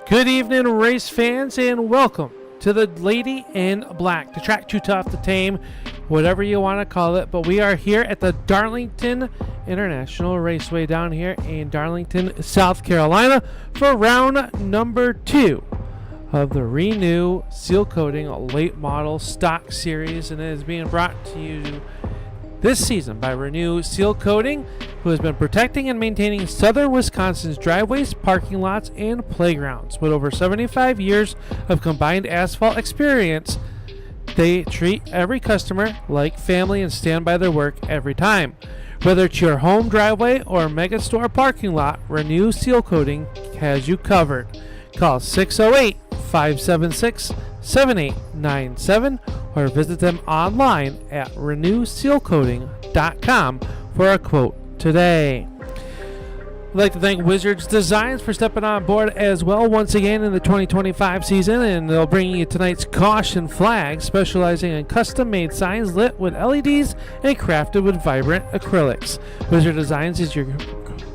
Good evening, race fans, and welcome to the Lady in Black, the track too tough to tame, whatever you want to call it. But we are here at the Darlington International Raceway down here in Darlington, South Carolina for round number 2 of the Renu Sealcoating Late Model Stock Series, and it is being brought to you this season by Renu Sealcoating, who has been protecting and maintaining southern Wisconsin's driveways, parking lots, and playgrounds. With over 75 years of combined asphalt experience, they treat every customer like family and stand by their work every time. Whether it's your home driveway or mega store parking lot, Renu Sealcoating has you covered. Call 608-576-7897 or visit them online at renusealcoating.com for a quote today. I'd like to thank Wizards Designs for stepping on board as well once again in the 2025 season, and they'll bring you tonight's caution flag, specializing in custom-made signs lit with LEDs and crafted with vibrant acrylics. Wizard Designs is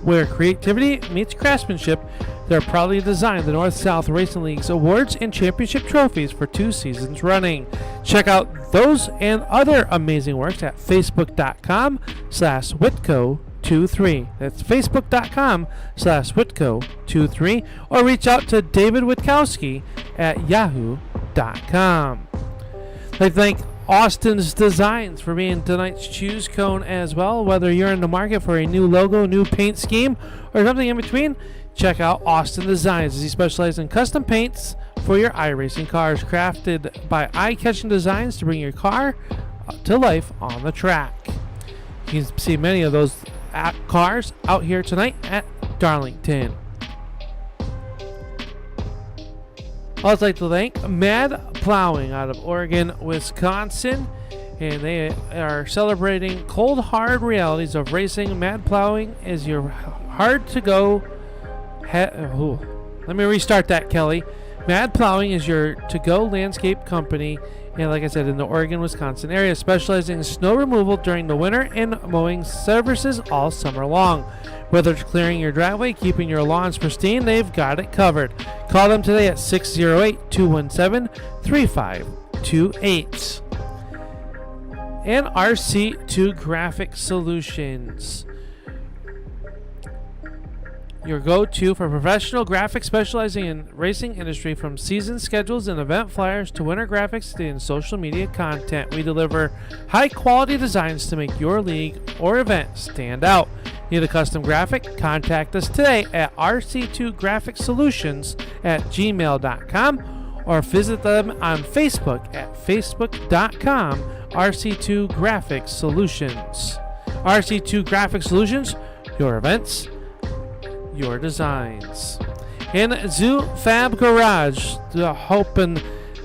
where creativity meets craftsmanship. They're proudly designed the North-South Racing League's awards and championship trophies for 2 seasons running. Check out those and other amazing works at facebook.com/Whitco23. That's facebook.com/Whitco23, or reach out to David Witkowski at yahoo.com. I'd like to thank Austin's Designs for being tonight's choose cone as well. Whether you're in the market for a new logo, new paint scheme, or something in between, check out Austin Designs, as he specializes in custom paints for your iRacing cars, crafted by eye-catching designs to bring your car to life on the track. You can see many of those cars out here tonight at Darlington. I'd also like to thank Mad Plowing out of Oregon, Wisconsin, and they are celebrating cold, hard realities of racing. Mad Plowing is your hard-to-go... Let me restart that, Kelly. Mad Plowing is your to-go landscape company, and like I said, in the Oregon, Wisconsin area, specializing in snow removal during the winter and mowing services all summer long. Whether it's clearing your driveway, keeping your lawns pristine, they've got it covered. Call them today at 608-217-3528. And RC2 Graphic Solutions, your go-to for professional graphics specializing in racing industry, from season schedules and event flyers to winter graphics and social media content. We deliver high-quality designs to make your league or event stand out. Need a custom graphic? Contact us today at rc2graphicsolutions@gmail.com or visit them on Facebook at facebook.com/RC2 Graphic Solutions. RC2 Graphic Solutions, your events, your designs. And Zoo Fab Garage, hoping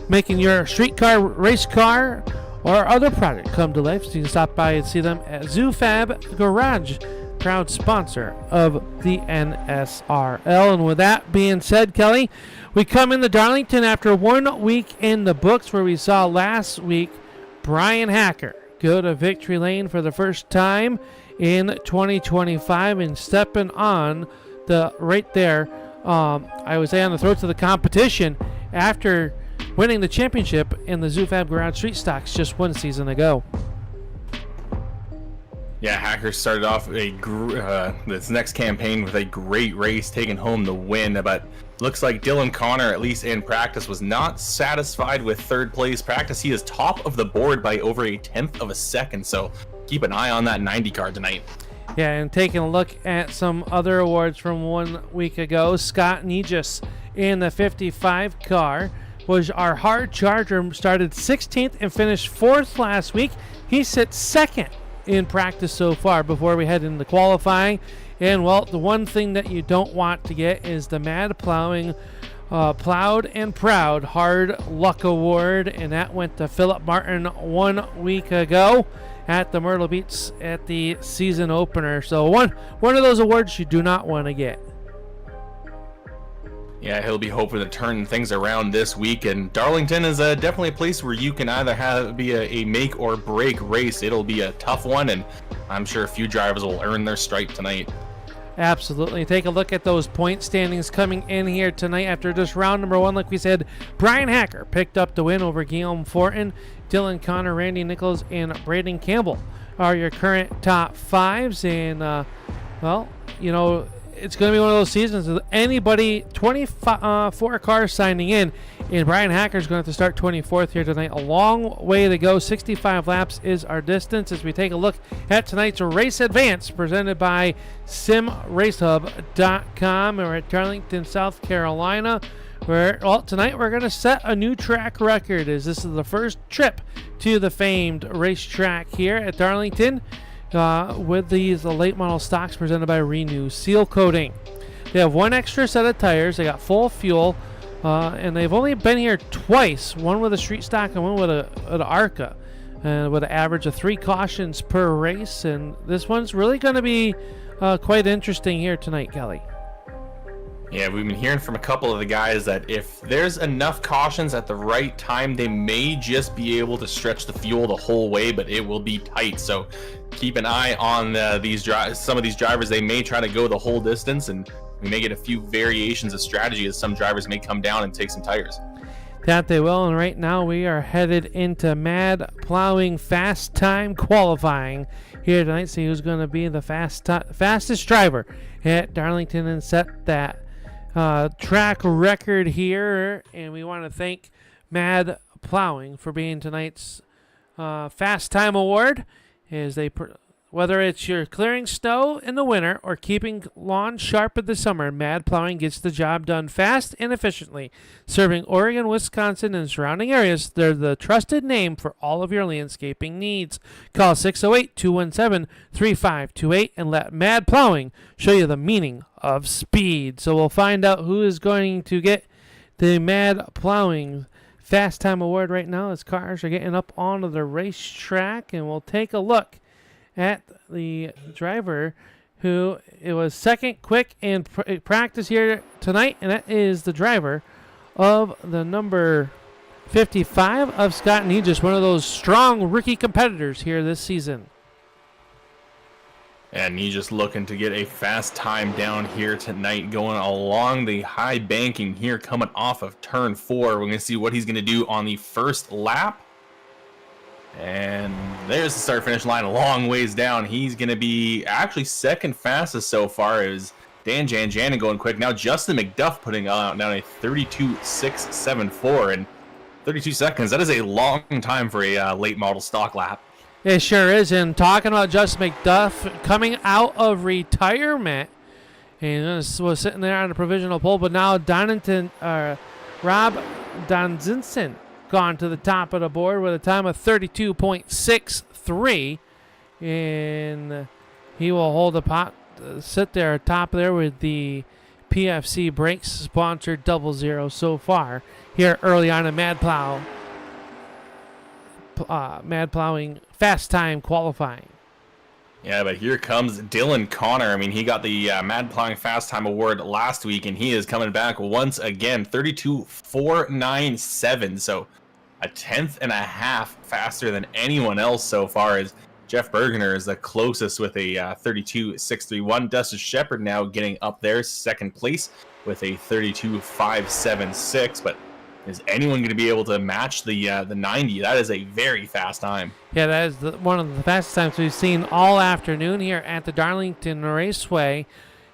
making your street car, race car, or other product come to life. So you can stop by and see them at Zoo Fab Garage, proud sponsor of the NSRL. And with that being said, Kelly, we come into Darlington after 1 week in the books, where we saw last week Brian Hacker go to victory lane for the first time in 2025 and stepping on right there, I would say, on the throats of the competition after winning the championship in the Zoofab Garage Street Stocks just 1 season ago. Yeah, Hacker started off this next campaign with a great race, taking home the win, but looks like Dylan Connor, at least in practice, was not satisfied with third place practice. He is top of the board by over 1/10 of a second, so keep an eye on that 90 car tonight. Yeah, and taking a look at some other awards from 1 week ago, Scott Negis in the 55 car was our hard charger, started 16th and finished 4th last week. He sits 2nd in practice so far before we head into qualifying. And, well, the one thing that you don't want to get is the Mad Plowing Plowed and Proud Hard Luck Award, and that went to Philip Martin 1 week ago at the Myrtle Beach at the season opener. So one of those awards you do not want to get. Yeah, he'll be hoping to turn things around this week, and Darlington is definitely a place where you can either be a make or break race. It'll be a tough one, and I'm sure a few drivers will earn their stripe tonight. Absolutely. Take a look at those point standings coming in here tonight after just round number 1. Like we said, Brian Hacker picked up the win over Guillaume Fortin. Dylan Connor, Randy Nichols, and Braden Campbell are your current top 5s. And, well, you know, it's going to be one of those seasons with anybody, 24 cars signing in, and Brian Hacker's going to have to start 24th here tonight. A long way to go. 65 laps is our distance as we take a look at tonight's race advance presented by simracehub.com. We're at Darlington, South Carolina, where, well, tonight we're going to set a new track record as this is the first trip to the famed racetrack here at Darlington. With these late model stocks presented by Renu Sealcoating. They have 1 extra set of tires. They got full fuel, and they've only been here twice. One with a street stock and one with an ARCA, with an average of 3 cautions per race. And this one's really going to be quite interesting here tonight, Kelly. Yeah, we've been hearing from a couple of the guys that if there's enough cautions at the right time, they may just be able to stretch the fuel the whole way, but it will be tight. So keep an eye on some of these drivers. They may try to go the whole distance, and we may get a few variations of strategy as some drivers may come down and take some tires. That they will, and right now we are headed into mad plowing fast time qualifying here tonight. See who's going to be the fastest driver at Darlington and set that track record here. And we want to thank Mad Plowing for being tonight's Fast Time Award. As they, whether it's you're clearing snow in the winter or keeping lawns sharp in the summer, Mad Plowing gets the job done fast and efficiently. Serving Oregon, Wisconsin, and surrounding areas, they're the trusted name for all of your landscaping needs. Call 608-217-3528 and let Mad Plowing show you the meaning of speed. So we'll find out who is going to get the Mad Plowing Fast Time Award right now as cars are getting up onto the racetrack, and we'll take a look at the driver who it was second quick in practice here tonight, and that is the driver of the number 55 of Scott Negis, one of those strong rookie competitors here this season. And he's just looking to get a fast time down here tonight, going along the high banking here, coming off of turn 4. We're going to see what he's going to do on the first lap. And there's the start-finish line a long ways down. He's going to be actually second fastest so far. Is Dan Janjanin going quick. Now Justin McDuff putting down a 32.674 in 32 seconds. That is a long time for a late model stock lap. It sure is. And talking about Justin McDuff coming out of retirement, and was sitting there on a provisional pole, but now Rob Donzinson gone to the top of the board with a time of 32.63, and he will hold the pot, sit there atop there with the PFC Brakes sponsored 00 so far here early on in Mad Plowing Fast Time qualifying. Yeah, but here comes Dylan Connor. I mean, he got the Mad Plowing Fast Time Award last week, and he is coming back once again, 32.497. So a tenth and a half faster than anyone else so far, as Jeff Bergener is the closest with a 32.631. Dustin Shepard now getting up there, second place with a 32.576. But is anyone going to be able to match the 90? That is a very fast time. Yeah, that is one of the fastest times we've seen all afternoon here at the Darlington Raceway.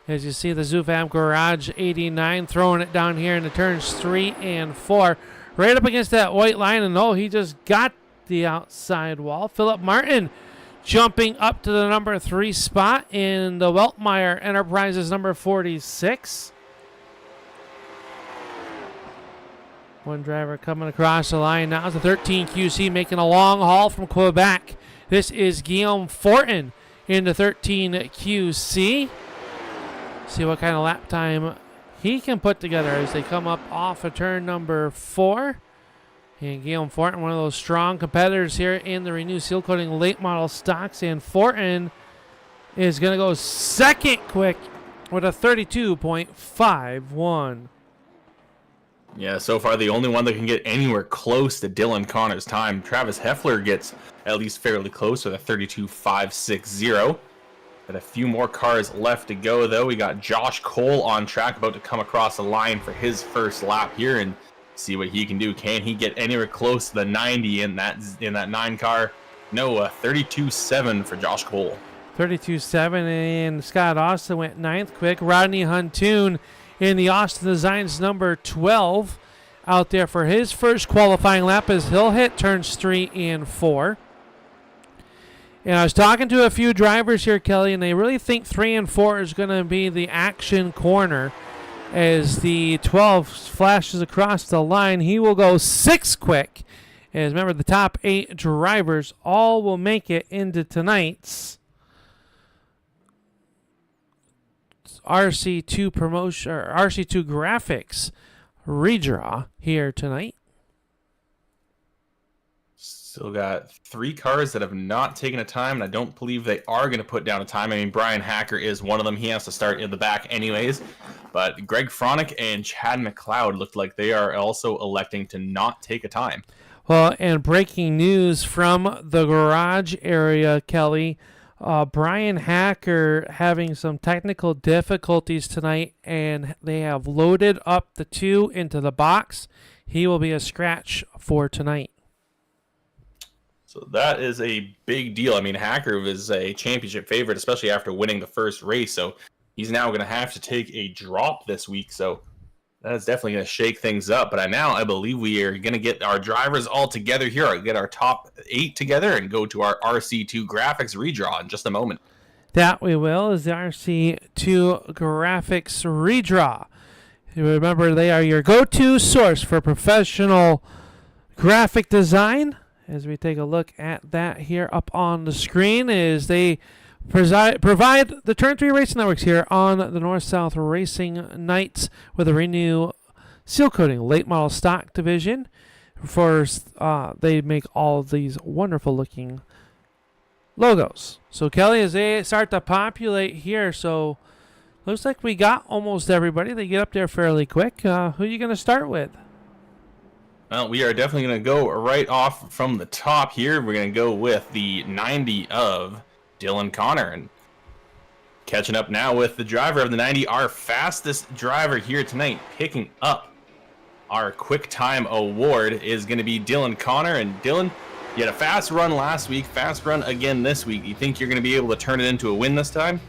As you see the Zufam Garage 89 throwing it down here in the turns 3 and 4. Right up against that white line, and he just got the outside wall. Philip Martin jumping up to the number 3 spot in the Weltmeyer Enterprises number 46. One driver coming across the line now is the 13 QC making a long haul from Quebec. This is Guillaume Fortin in the 13 QC. See what kind of lap time he can put together as they come up off of turn number 4. And Guillaume Fortin, one of those strong competitors here in the Renu Sealcoating late model stocks. And Fortin is going to go second quick with a 32.51. Yeah, so far the only one that can get anywhere close to Dylan Connor's time. Travis Heffler gets at least fairly close with a 32.560. Got a few more cars left to go, though. We got Josh Cole on track, about to come across the line for his first lap here and see what he can do. Can he get anywhere close to the 90 in that 9 car? No, 32.7 for Josh Cole. 32.7, and Scott Austin went 9th quick. Rodney Huntoon in the Austin Designs number 12 out there for his first qualifying lap as he'll hit turns 3 and 4. And I was talking to a few drivers here, Kelly, and they really think 3 and 4 is going to be the action corner. As the 12 flashes across the line, he will go 6 quick. As remember, the top 8 drivers all will make it into tonight's RC2 promotion or RC2 graphics redraw here tonight. Still got 3 cars that have not taken a time, and I don't believe they are going to put down a time. I mean, Brian Hacker is one of them. He has to start in the back anyways. But Greg Fronick and Chad McLeod looked like they are also electing to not take a time. Well, and breaking news from the garage area, Kelly. Brian Hacker having some technical difficulties tonight, and they have loaded up the 2 into the box. He will be a scratch for tonight. So that is a big deal. I mean, Hacker was a championship favorite, especially after winning the first race. So he's now going to have to take a drop this week. So that is definitely going to shake things up. But now I believe we are going to get our drivers all together here, get our top 8 together, and go to our RC2 graphics redraw in just a moment. That we will is the RC2 graphics redraw. Remember, they are your go-to source for professional graphic design. As we take a look at that here up on the screen, is they provide the Turn 3 Racing Networks here on the North-South Racing Nights with a Renu Sealcoating late model stock division. They make all of these wonderful looking logos. So Kelly, as they start to populate here, so looks like we got almost everybody. They get up there fairly quick. Who are you going to start with? Well, we are definitely going to go right off from the top here. We're going to go with the 90 of Dylan Connor. And catching up now with the driver of the 90, our fastest driver here tonight, picking up our quick time award is going to be Dylan Connor. And Dylan, you had a fast run last week, fast run again this week. Do you think you're going to be able to turn it into a win this time?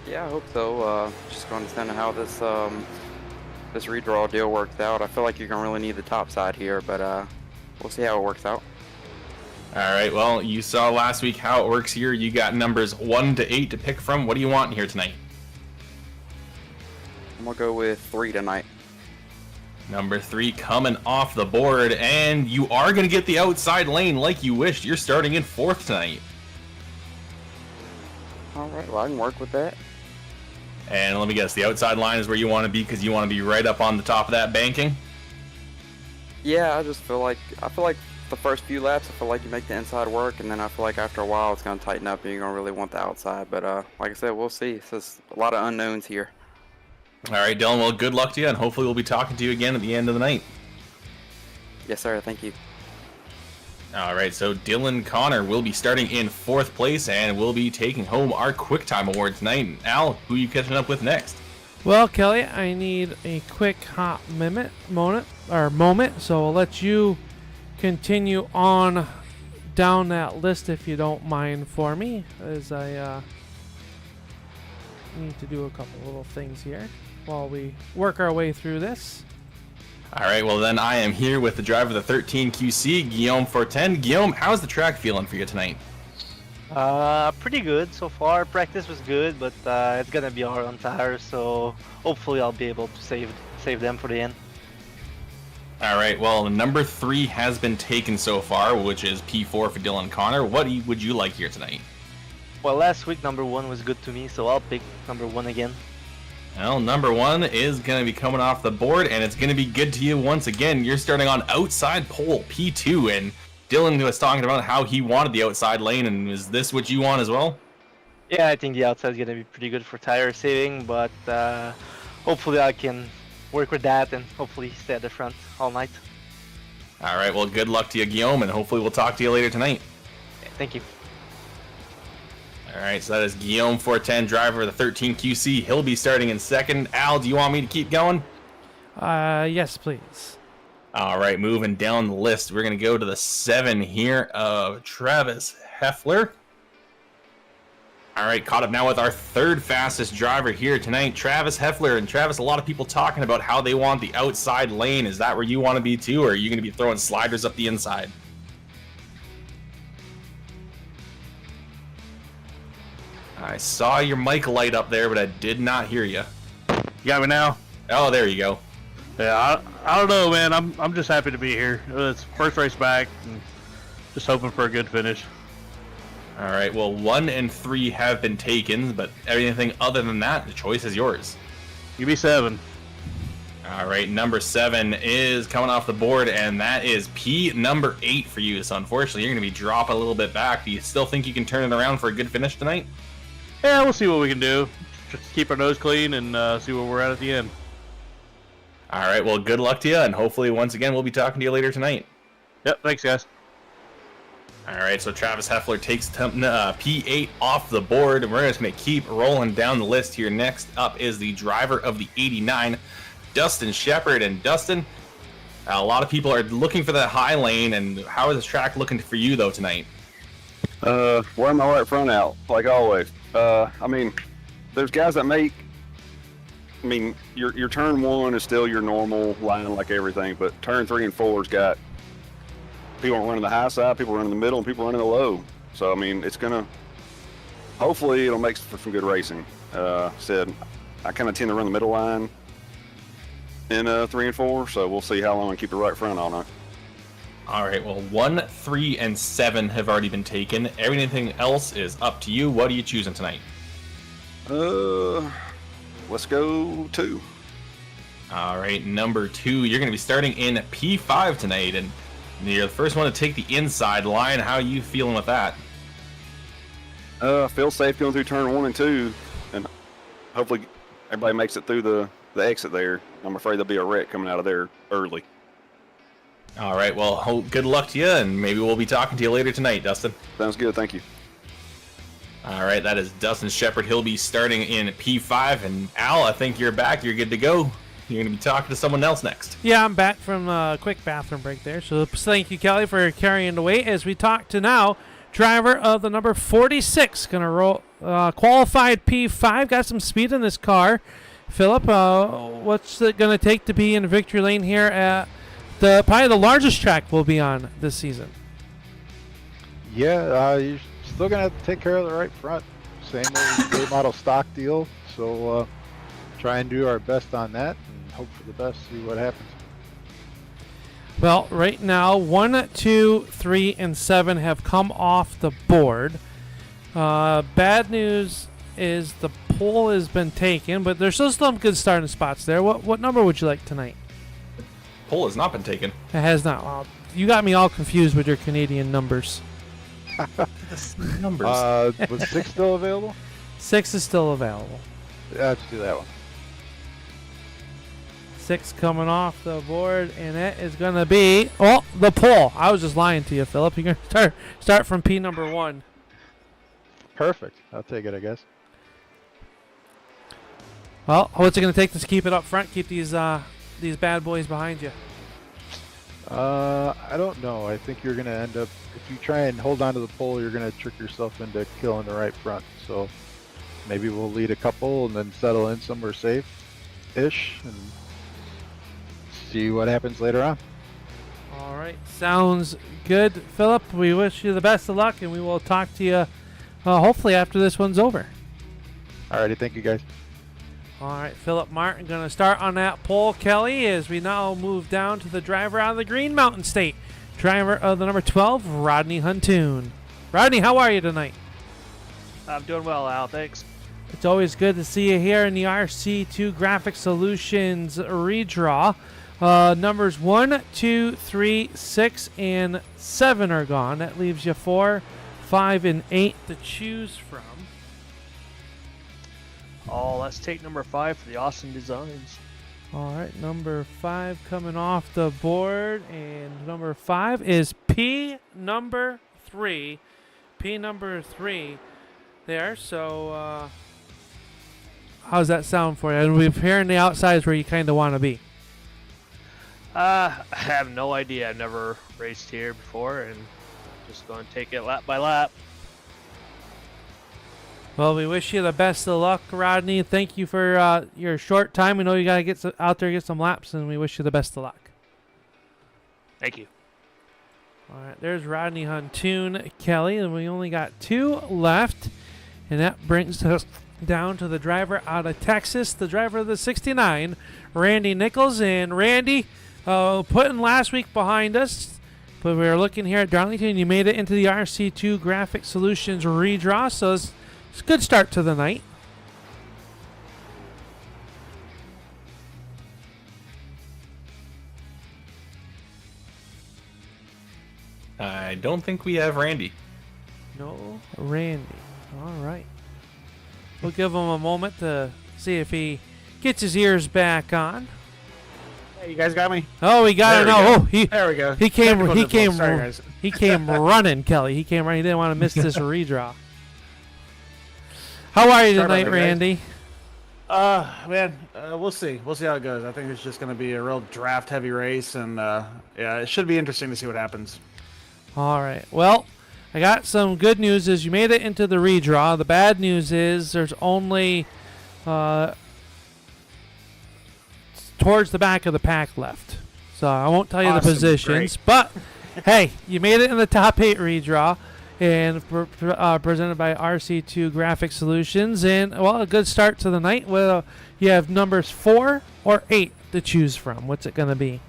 Yeah, I hope so. Just going to understand how this redraw deal works out. I feel like you're going to really need the top side here, but we'll see how it works out. All right, well, you saw last week how it works here. You got numbers 1 to 8 to pick from. What do you want here tonight? I'm going to go with 3 tonight. Number 3 coming off the board, and you are going to get the outside lane like you wished. You're starting in 4th tonight. All right, well, I can work with that. And let me guess, the outside line is where you want to be because you want to be right up on the top of that banking? Yeah, I feel like the first few laps, I feel like you make the inside work, and then I feel like after a while it's going to tighten up and you're going to really want the outside. But like I said, we'll see. There's a lot of unknowns here. All right, Dylan, well, good luck to you, and hopefully we'll be talking to you again at the end of the night. Yes, sir. Thank you. All right, so Dylan Connor will be starting in 4th place and will be taking home our Quick Time Award tonight. Al, who are you catching up with next? Well, Kelly, I need a quick hot moment, so I'll let you continue on down that list if you don't mind for me, as I need to do a couple little things here while we work our way through this. All right, well then I am here with the driver of the 13 QC, Guillaume Fortin. Guillaume, how's the track feeling for you tonight? Pretty good so far. Practice was good, but it's gonna be hard on tires, so hopefully I'll be able to save them for the end. All right, well, number 3 has been taken so far, which is P4 for Dylan Connor. What would you like here tonight? Well, last week number 1 was good to me, so I'll pick number 1 again. Well, number 1 is going to be coming off the board, and it's going to be good to you once again. You're starting on outside pole, P2, and Dylan was talking about how he wanted the outside lane, and is this what you want as well? Yeah, I think the outside is going to be pretty good for tire saving, but hopefully I can work with that and hopefully stay at the front all night. All right, well, good luck to you, Guillaume, and hopefully we'll talk to you later tonight. Yeah, thank you. All right, so that is Guillaume 410, driver of the 13 QC. He'll be starting in second. Al, do you want me to keep going? Yes, please. All right, moving down the list, we're going to go to the 7 here of Travis Heffler. All right, caught up now with our third fastest driver here tonight, Travis Heffler. And Travis, a lot of people talking about how they want the outside lane. Is that where you want to be too, or are you going to be throwing sliders up the inside? I saw your mic light up there, but I did not hear you. You got me now? Oh, there you go. Yeah, I don't know, man. I'm just happy to be here. It's first race back, and just hoping for a good finish. All right, well, 1 and 3 have been taken, but everything other than that, the choice is yours. Give me 7. All right, number 7 is coming off the board, and that is P number 8 for you. So unfortunately, you're going to be dropping a little bit back. Do you still think you can turn it around for a good finish tonight? Yeah, we'll see what we can do. Just keep our nose clean and see where we're at the end. All right, well, good luck to you, and hopefully, once again, we'll be talking to you later tonight. Yep, thanks, guys. All right, so Travis Heffler takes P8 off the board, and we're just going to keep rolling down the list here. Next up is the driver of the 89, Dustin Shepard. And Dustin, a lot of people are looking for that high lane, and how is this track looking for you, though, tonight? Wearing my right front out, like always. I mean, there's guys that make, I mean, your turn 1 is still your normal line like everything, but turn 3 and 4's got people running the high side, people running the middle, and people running the low. So, I mean, it's going to, hopefully it'll make for some good racing. Said, I kind of tend to run the middle line in 3 and 4, so we'll see how long I keep the right front on it. All right, well, 1, 3, and 7 have already been taken. Everything else is up to you. What are you choosing tonight? Let's go 2. All right, number 2, you're going to be starting in P5 tonight, and you're the first one to take the inside line. How are you feeling with that? Feel safe going through turn 1 and 2, and hopefully everybody makes it through the exit there. I'm afraid there'll be a wreck coming out of there early. All right, well, good luck to you, and maybe we'll be talking to you later tonight, Dustin. Sounds good, thank you. All right, that is Dustin Shepard. He'll be starting in P5, and Al, I think you're back. You're good to go. You're going to be talking to someone else next. Yeah, I'm back from a quick bathroom break there. So thank you, Kelly, for carrying the weight as we talk to now driver of the number 46. Going to roll qualified P5. Got some speed in this car. Philip, what's it going to take to be in victory lane here at probably the largest track we'll be on this season? Yeah, you're still going to have to take care of the right front. Same old late model stock deal. So try and do our best on that and hope for the best, see what happens. Well, right now, 1, 2, 3, and 7 have come off the board. Bad news is the pole has been taken, but there's still some good starting spots there. What number would you like tonight? Pole has not been taken. It has not. Well, you got me all confused with your Canadian numbers. Numbers. Was 6 still available? 6 is still available. Yeah, let's do that one. 6 coming off the board, and it is going to be, oh, the pole. I was just lying to you, Philip. You're going to start from P number 1. Perfect. I'll take it, I guess. Well, what's it going to take to keep it up front, keep these bad boys behind you? I don't know. I think you're going to end up, if you try and hold on to the pole, you're going to trick yourself into killing the right front. So maybe we'll lead a couple and then settle in somewhere safe-ish and see what happens later on. All right. Sounds good, Philip. We wish you the best of luck, and we will talk to you hopefully after this one's over. Alrighty, thank you guys. All right, Philip Martin going to start on that pole, Kelly, as we now move down to the driver out of the Green Mountain State. Driver of the number 12, Rodney Huntoon. Rodney, how are you tonight? I'm doing well, Al. Thanks. It's always good to see you here in the RC2 Graphic Solutions redraw. Numbers 1, 2, 3, 6, and 7 are gone. That leaves you 4, 5, and 8 to choose from. Oh, let's take number 5 for the Austin Designs. All right, number 5 coming off the board, and number 5 is P number 3. P number 3. there. So how's that sound for you? And we're hearing the outsides where you kind of want to be. I have no idea. I've never raced here before, and just going to take it lap by lap. Well, we wish you the best of luck, Rodney. Thank you for your short time. We know you got to get out there and get some laps, and we wish you the best of luck. Thank you. All right, there's Rodney Huntoon Kelly, and we only got 2 left, and that brings us down to the driver out of Texas, the driver of the 69, Randy Nichols. And Randy, putting last week behind us, but we were looking here at Darlington. You made it into the RC2 Graphic Solutions redraw, so it's a good start to the night. I don't think we have Randy. No Randy. All right. We'll give him a moment to see if he gets his ears back on. Hey, you guys got me? Oh, he got it. Oh, There we go. he came. Technical He difficulties. came. Sorry, guys. He came running, Kelly. He came running. He didn't want to miss this redraw. How are you Sorry about tonight, that, guys. Randy? Man, we'll see. We'll see how it goes. I think it's just going to be a real draft-heavy race, and yeah, it should be interesting to see what happens. All right. Well, I got some good news. Is you made it into the redraw. The bad news is there's only towards the back of the pack left. So I won't tell you the Awesome. positions, but hey, you made it in the top 8 redraw, and presented by RC2 Graphic Solutions. And well, a good start to the night. Well, you have numbers 4 or 8 to choose from. What's it going to be?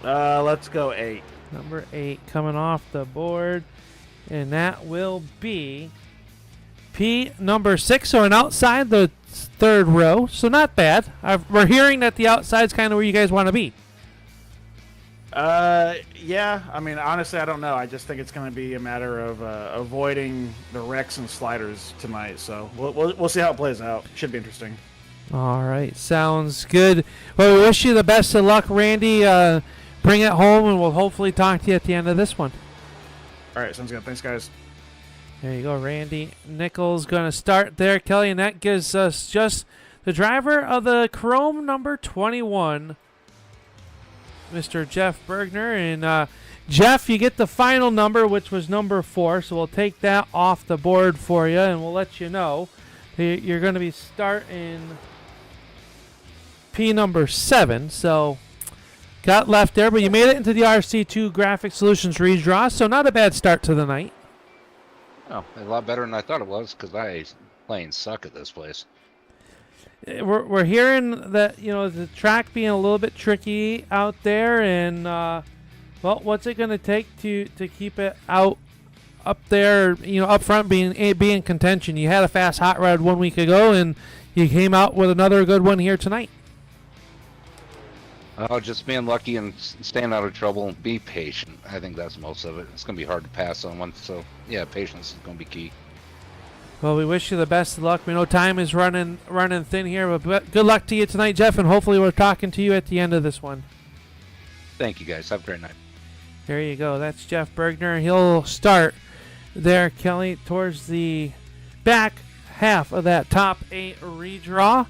Let's go 8. Number 8 coming off the board, and that will be P number 6, so an outside the 3rd row, so not bad. We're hearing that the outside's kind of where you guys want to be. Yeah. I mean, honestly, I don't know. I just think it's going to be a matter of avoiding the wrecks and sliders tonight. So we'll see how it plays out. Should be interesting. All right, sounds good. Well, we wish you the best of luck, Randy. Bring it home, and we'll hopefully talk to you at the end of this one. All right, sounds good. Thanks, guys. There you go. Randy Nichols going to start there, Kelly, and that gives us just the driver of the Chrome number 21, Mr. Jeff Bergner. And Jeff, you get the final number, which was number 4, so we'll take that off the board for you, and we'll let you know. You're going to be starting P number 7, so got left there, but you made it into the RC2 Graphic Solutions redraw, so not a bad start to the night. Oh, a lot better than I thought it was, because I plain suck at this place. We're hearing that, you know, the track being a little bit tricky out there, and well, what's it going to take to keep it up there, you know, up front, being in contention? You had a fast hot rod 1 week ago, and you came out with another good one here tonight. Oh, just being lucky and staying out of trouble and be patient. I think that's most of it. It's going to be hard to pass someone, so yeah, patience is going to be key. Well, we wish you the best of luck. We know time is running thin here, but good luck to you tonight, Jeff, and hopefully we're talking to you at the end of this one. Thank you, guys. Have a great night. There you go. That's Jeff Bergner. He'll start there, Kelly, towards the back half of that top 8 redraw,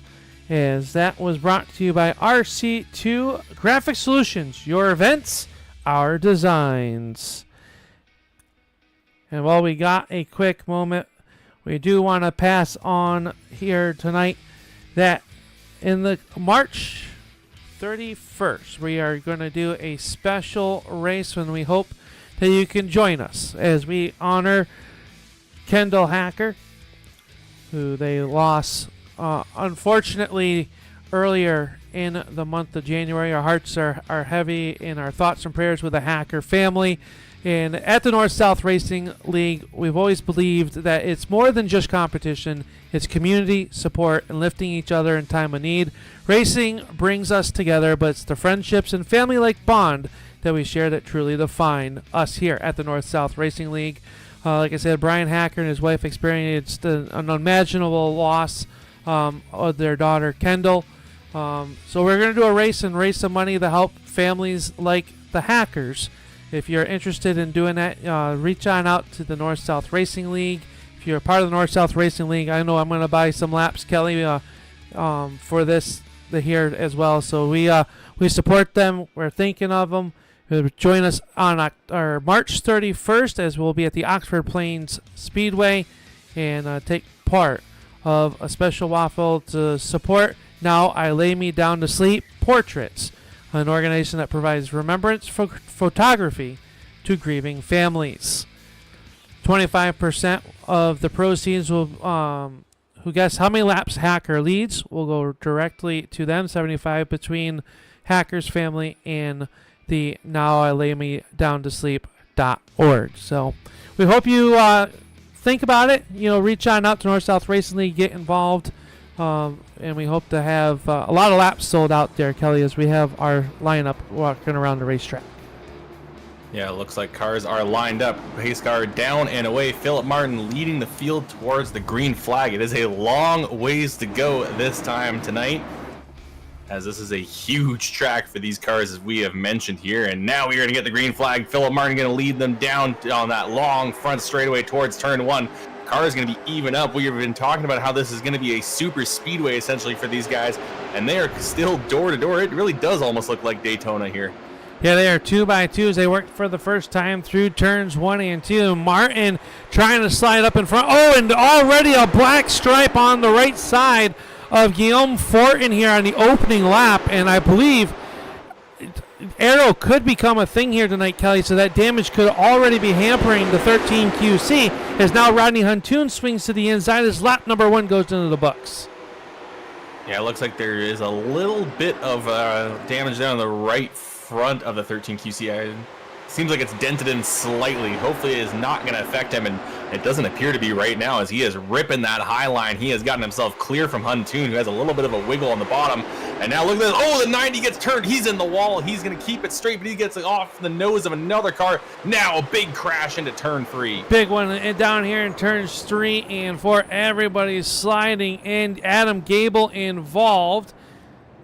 as that was brought to you by RC2 Graphic Solutions. Your events, our designs. And while we got a quick moment, we do want to pass on here tonight that in the March 31st, we are going to do a special race, and we hope that you can join us as we honor Kendall Hacker, who they lost unfortunately earlier in the month of January. Our hearts are heavy, in our thoughts and prayers with the Hacker family. And at the North-South Racing League, we've always believed that it's more than just competition. It's community support and lifting each other in time of need. Racing brings us together, but it's the friendships and family-like bond that we share that truly define us here at the North-South Racing League. Like I said, Brian Hacker and his wife experienced an unimaginable loss of their daughter, Kendall. So we're going to do a race and raise some money to help families like the Hackers. If you're interested in doing that, reach on out to the North-South Racing League. If if you're part of the North-South Racing League, I know I'm going to buy some laps, Kelly, for this here as well. So we support them. We're thinking of them. Join us on March 31st, as we'll be at the Oxford Plains Speedway and take part of a special waffle to support Now I Lay Me Down to Sleep Portraits, an organization that provides remembrance photography to grieving families. 25% of the proceeds will, who guess how many laps Hacker leads, will go directly to them. 75 between Hacker's family and the Now I Lay Me Down to Sleep.org. So we hope you think about it. Reach on out to North-South Racing League, get involved, and we hope to have a lot of laps sold out there, Kelly, as we have our lineup walking around the racetrack. Yeah, it looks like cars are lined up. Pace car down and away. Philip Martin leading the field towards the green flag. It is a long ways to go this time tonight, as this is a huge track for these cars, as we have mentioned here. And now we're going to get the green flag. Philip Martin going to lead them down on that long front straightaway towards turn 1. Car is going to be even up. We have been talking about how this is going to be a super speedway essentially for these guys, and they are still door to door. It really does almost look like Daytona here. Yeah, they are 2x2s. They worked for the first time through turns 1 and 2. Martin trying to slide up in front. Oh, and already a black stripe on the right side of Guillaume Fortin here on the opening lap. And I believe aero could become a thing here tonight, Kelly, so that damage could already be hampering the 13 QC, as now Rodney Huntoon swings to the inside as lap number 1 goes into the books. Yeah, it looks like there is a little bit of damage down on the right front of the 13 QC. Seems like it's dented in slightly. Hopefully it is not going to affect him, and it doesn't appear to be right now, as he is ripping that high line. He has gotten himself clear from Huntoon, who has a little bit of a wiggle on the bottom. And now look at this. Oh, the 90 gets turned. He's in the wall. He's going to keep it straight, but he gets off the nose of another car. Now a big crash into turn 3. Big one down here in turns 3 and 4. Everybody's sliding, and Adam Gable involved.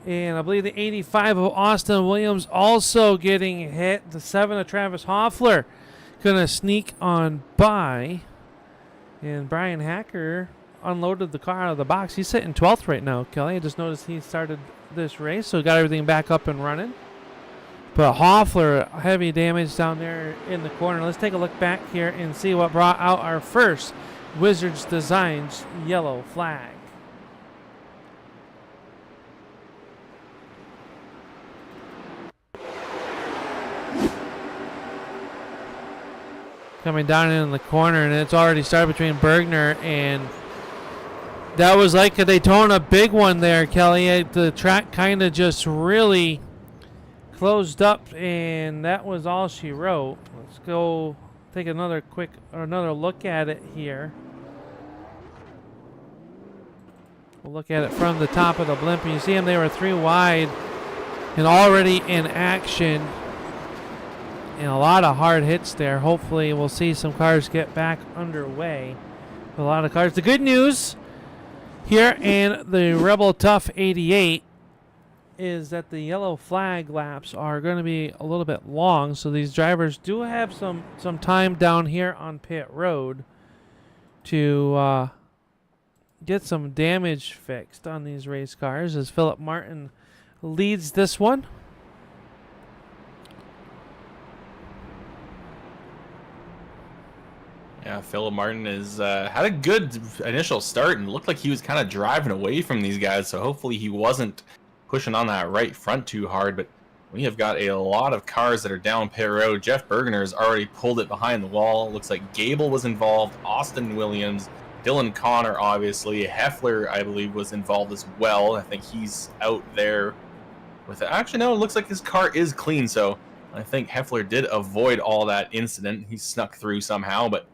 And I believe the 85 of Austin Williams also getting hit. The 7 of Travis Hoffler going to sneak on by. And Brian Hacker unloaded the car out of the box. He's sitting 12th right now, Kelly. I just noticed he started this race, so got everything back up and running. But Hoffler, heavy damage down there in the corner. Let's take a look back here and see what brought out our first Wizards Designs yellow flag. Coming down in the corner, and it's already started between Bergner, and that was like a Daytona big one there, Kelly. The track kind of just really closed up, and that was all she wrote. Let's go take another look at it here. We'll look at it from the top of the blimp, and you see them, they were 3 wide and already in action. And a lot of hard hits there. Hopefully we'll see some cars get back underway. A lot of cars. The good news here in the Rebel Tough 88 is that the yellow flag laps are going to be a little bit long. So these drivers do have some time down here on pit road to get some damage fixed on these race cars, as Philip Martin leads this one. Yeah, Philip Martin has had a good initial start and looked like he was kind of driving away from these guys, so hopefully he wasn't pushing on that right front too hard. But we have got a lot of cars that are down pit road. Jeff Bergner has already pulled it behind the wall. Looks like Gable was involved, Austin Williams, Dylan Connor, obviously. Heffler, I believe, was involved as well. I think he's out there with it. Actually, no, it looks like his car is clean, so I think Heffler did avoid all that incident. He snuck through somehow, but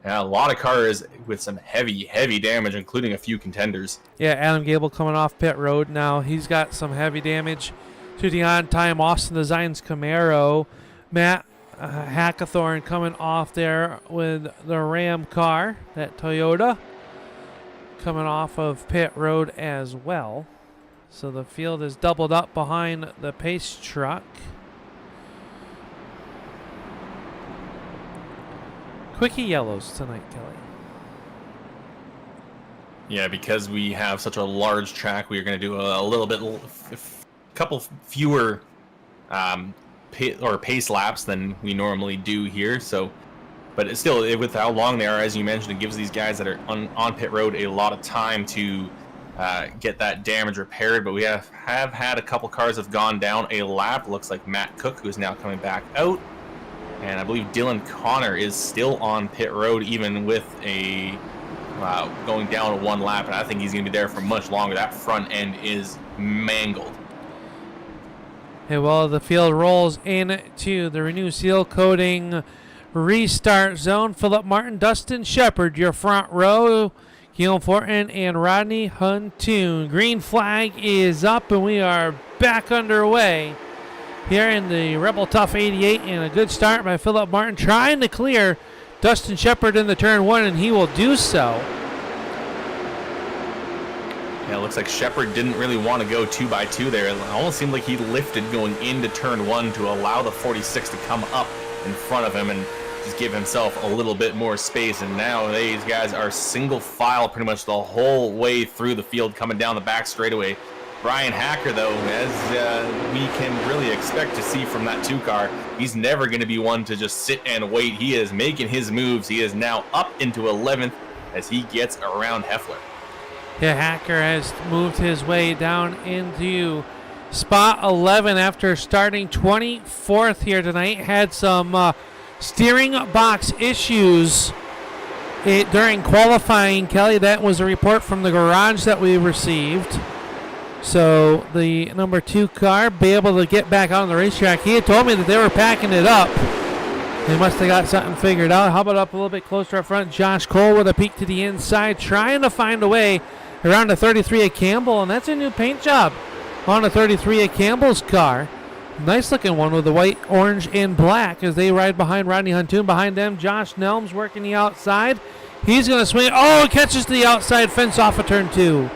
yeah, a lot of cars with some heavy damage, including a few contenders. Yeah, Adam Gable coming off pit road now. He's got some heavy damage to the on-time Austin Designs Camaro. Matt Hackathorn coming off there with the Ram car, that Toyota, coming off of pit road as well. So the field is doubled up behind the pace truck. Quickie yellows tonight, Kelly. Yeah, because we have such a large track, we are going to do a little bit, couple fewer pace laps than we normally do here. So, but it's still, with how long they are, as you mentioned, it gives these guys that are on pit road a lot of time to get that damage repaired. But we have had a couple cars have gone down a lap. Looks like Matt Cook, who is now coming back out, and I believe Dylan Connor is still on pit road, even with a going down one lap, and I think he's going to be there for much longer. That front end is mangled. Okay, well, the field rolls into the Renu Sealcoating restart zone. Philip Martin, Dustin Shepard, your front row. Guillaume Fortin and Rodney Huntoon. Green flag is up, and we are back underway here in the Rebel Tough 88, and a good start by Philip Martin trying to clear Dustin Shepard in the turn one, and he will do so. Yeah, it looks like Shepard didn't really want to go 2x2 there. It almost seemed like he lifted going into turn one to allow the 46 to come up in front of him and just give himself a little bit more space. And now these guys are single file pretty much the whole way through the field, coming down the back straightaway. Brian Hacker, though, as we can really expect to see from that 2-car, he's never going to be one to just sit and wait. He is making his moves. He is now up into 11th as he gets around Heffler. Yeah, Hacker has moved his way down into spot 11 after starting 24th here tonight. Had some steering box issues during qualifying, Kelly. That was a report from the garage that we received. So the number 2 car be able to get back on the racetrack. He had told me that they were packing it up. They must have got something figured out. How about up a little bit closer up front? Josh Cole with a peek to the inside, trying to find a way around the 33 at Campbell, and that's a new paint job on the 33 at Campbell's car. Nice looking one with the white, orange, and black as they ride behind Rodney Huntoon. Behind them, Josh Nelms working the outside. He's going to swing. Oh, catches the outside fence off of turn 2.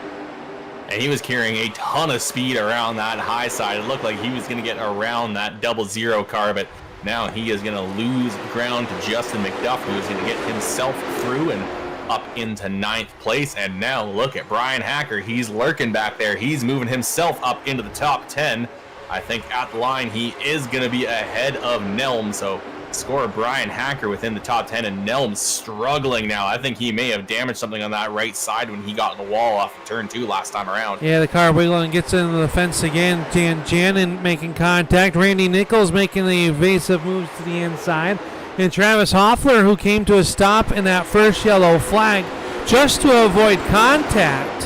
And he was carrying a ton of speed around that high side. It looked like he was going to get around that 00 car, but now he is going to lose ground to Justin McDuff, who is going to get himself through and up into 9th place. And now look at Brian Hacker. He's lurking back there. He's moving himself up into the top 10. I think at the line he is going to be ahead of Nelm. So score Brian Hacker within the top 10, and Nelm's struggling now. I think he may have damaged something on that right side when he got in the wall off of turn 2 last time around. Yeah, the car wiggling, gets into the fence again. Dan Jannon making contact. Randy Nichols making the evasive moves to the inside. And Travis Hoffler, who came to a stop in that first yellow flag just to avoid contact,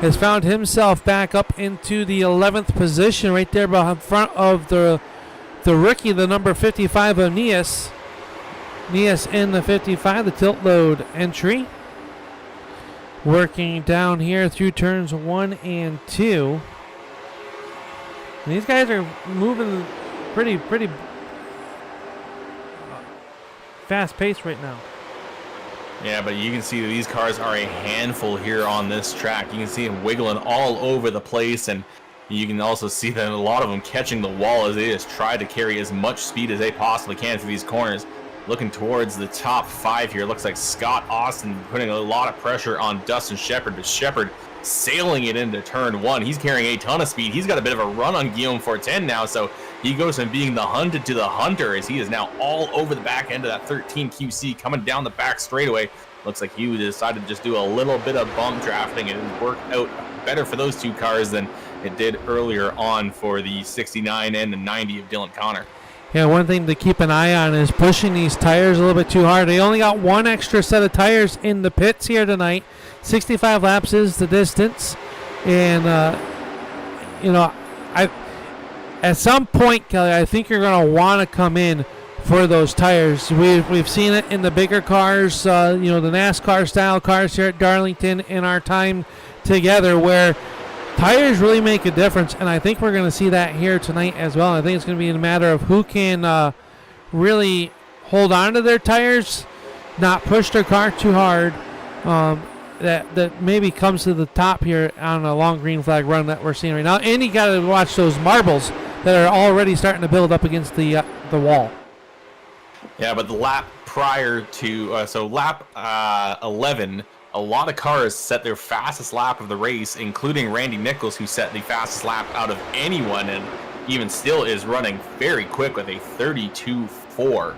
has found himself back up into the 11th position right there behind front of the rookie, the number 55 of Nias. Nias in the 55, the tilt load entry. Working down here through turns 1 and 2. And these guys are moving pretty fast pace right now. Yeah, but you can see these cars are a handful here on this track. You can see them wiggling all over the place, and you can also see that a lot of them catching the wall as they just try to carry as much speed as they possibly can through these corners. Looking towards the top 5 here, looks like Scott Austin putting a lot of pressure on Dustin Shepard, but Shepard sailing it into turn 1. He's carrying a ton of speed. He's got a bit of a run on Guillaume Fortin now, so he goes from being the hunted to the hunter as he is now all over the back end of that 13 QC coming down the back straightaway. Looks like he decided to just do a little bit of bump drafting, and it worked out better for those 2 cars than it did earlier on for the 69 and the 90 of Dylan Connor. Yeah, one thing to keep an eye on is pushing these tires a little bit too hard. They only got 1 extra set of tires in the pits here tonight. 65 laps is the distance. And, at some point, Kelly, I think you're going to want to come in for those tires. We've seen it in the bigger cars, the NASCAR style cars here at Darlington in our time together, where tires really make a difference, and I think we're going to see that here tonight as well. I think it's going to be a matter of who can really hold on to their tires, not push their car too hard. That maybe comes to the top here on a long green flag run that we're seeing right now. And you got to watch those marbles that are already starting to build up against the wall. Yeah, but the lap prior to lap 11 a lot of cars set their fastest lap of the race, including Randy Nichols, who set the fastest lap out of anyone, and even still is running very quick with a 32.4.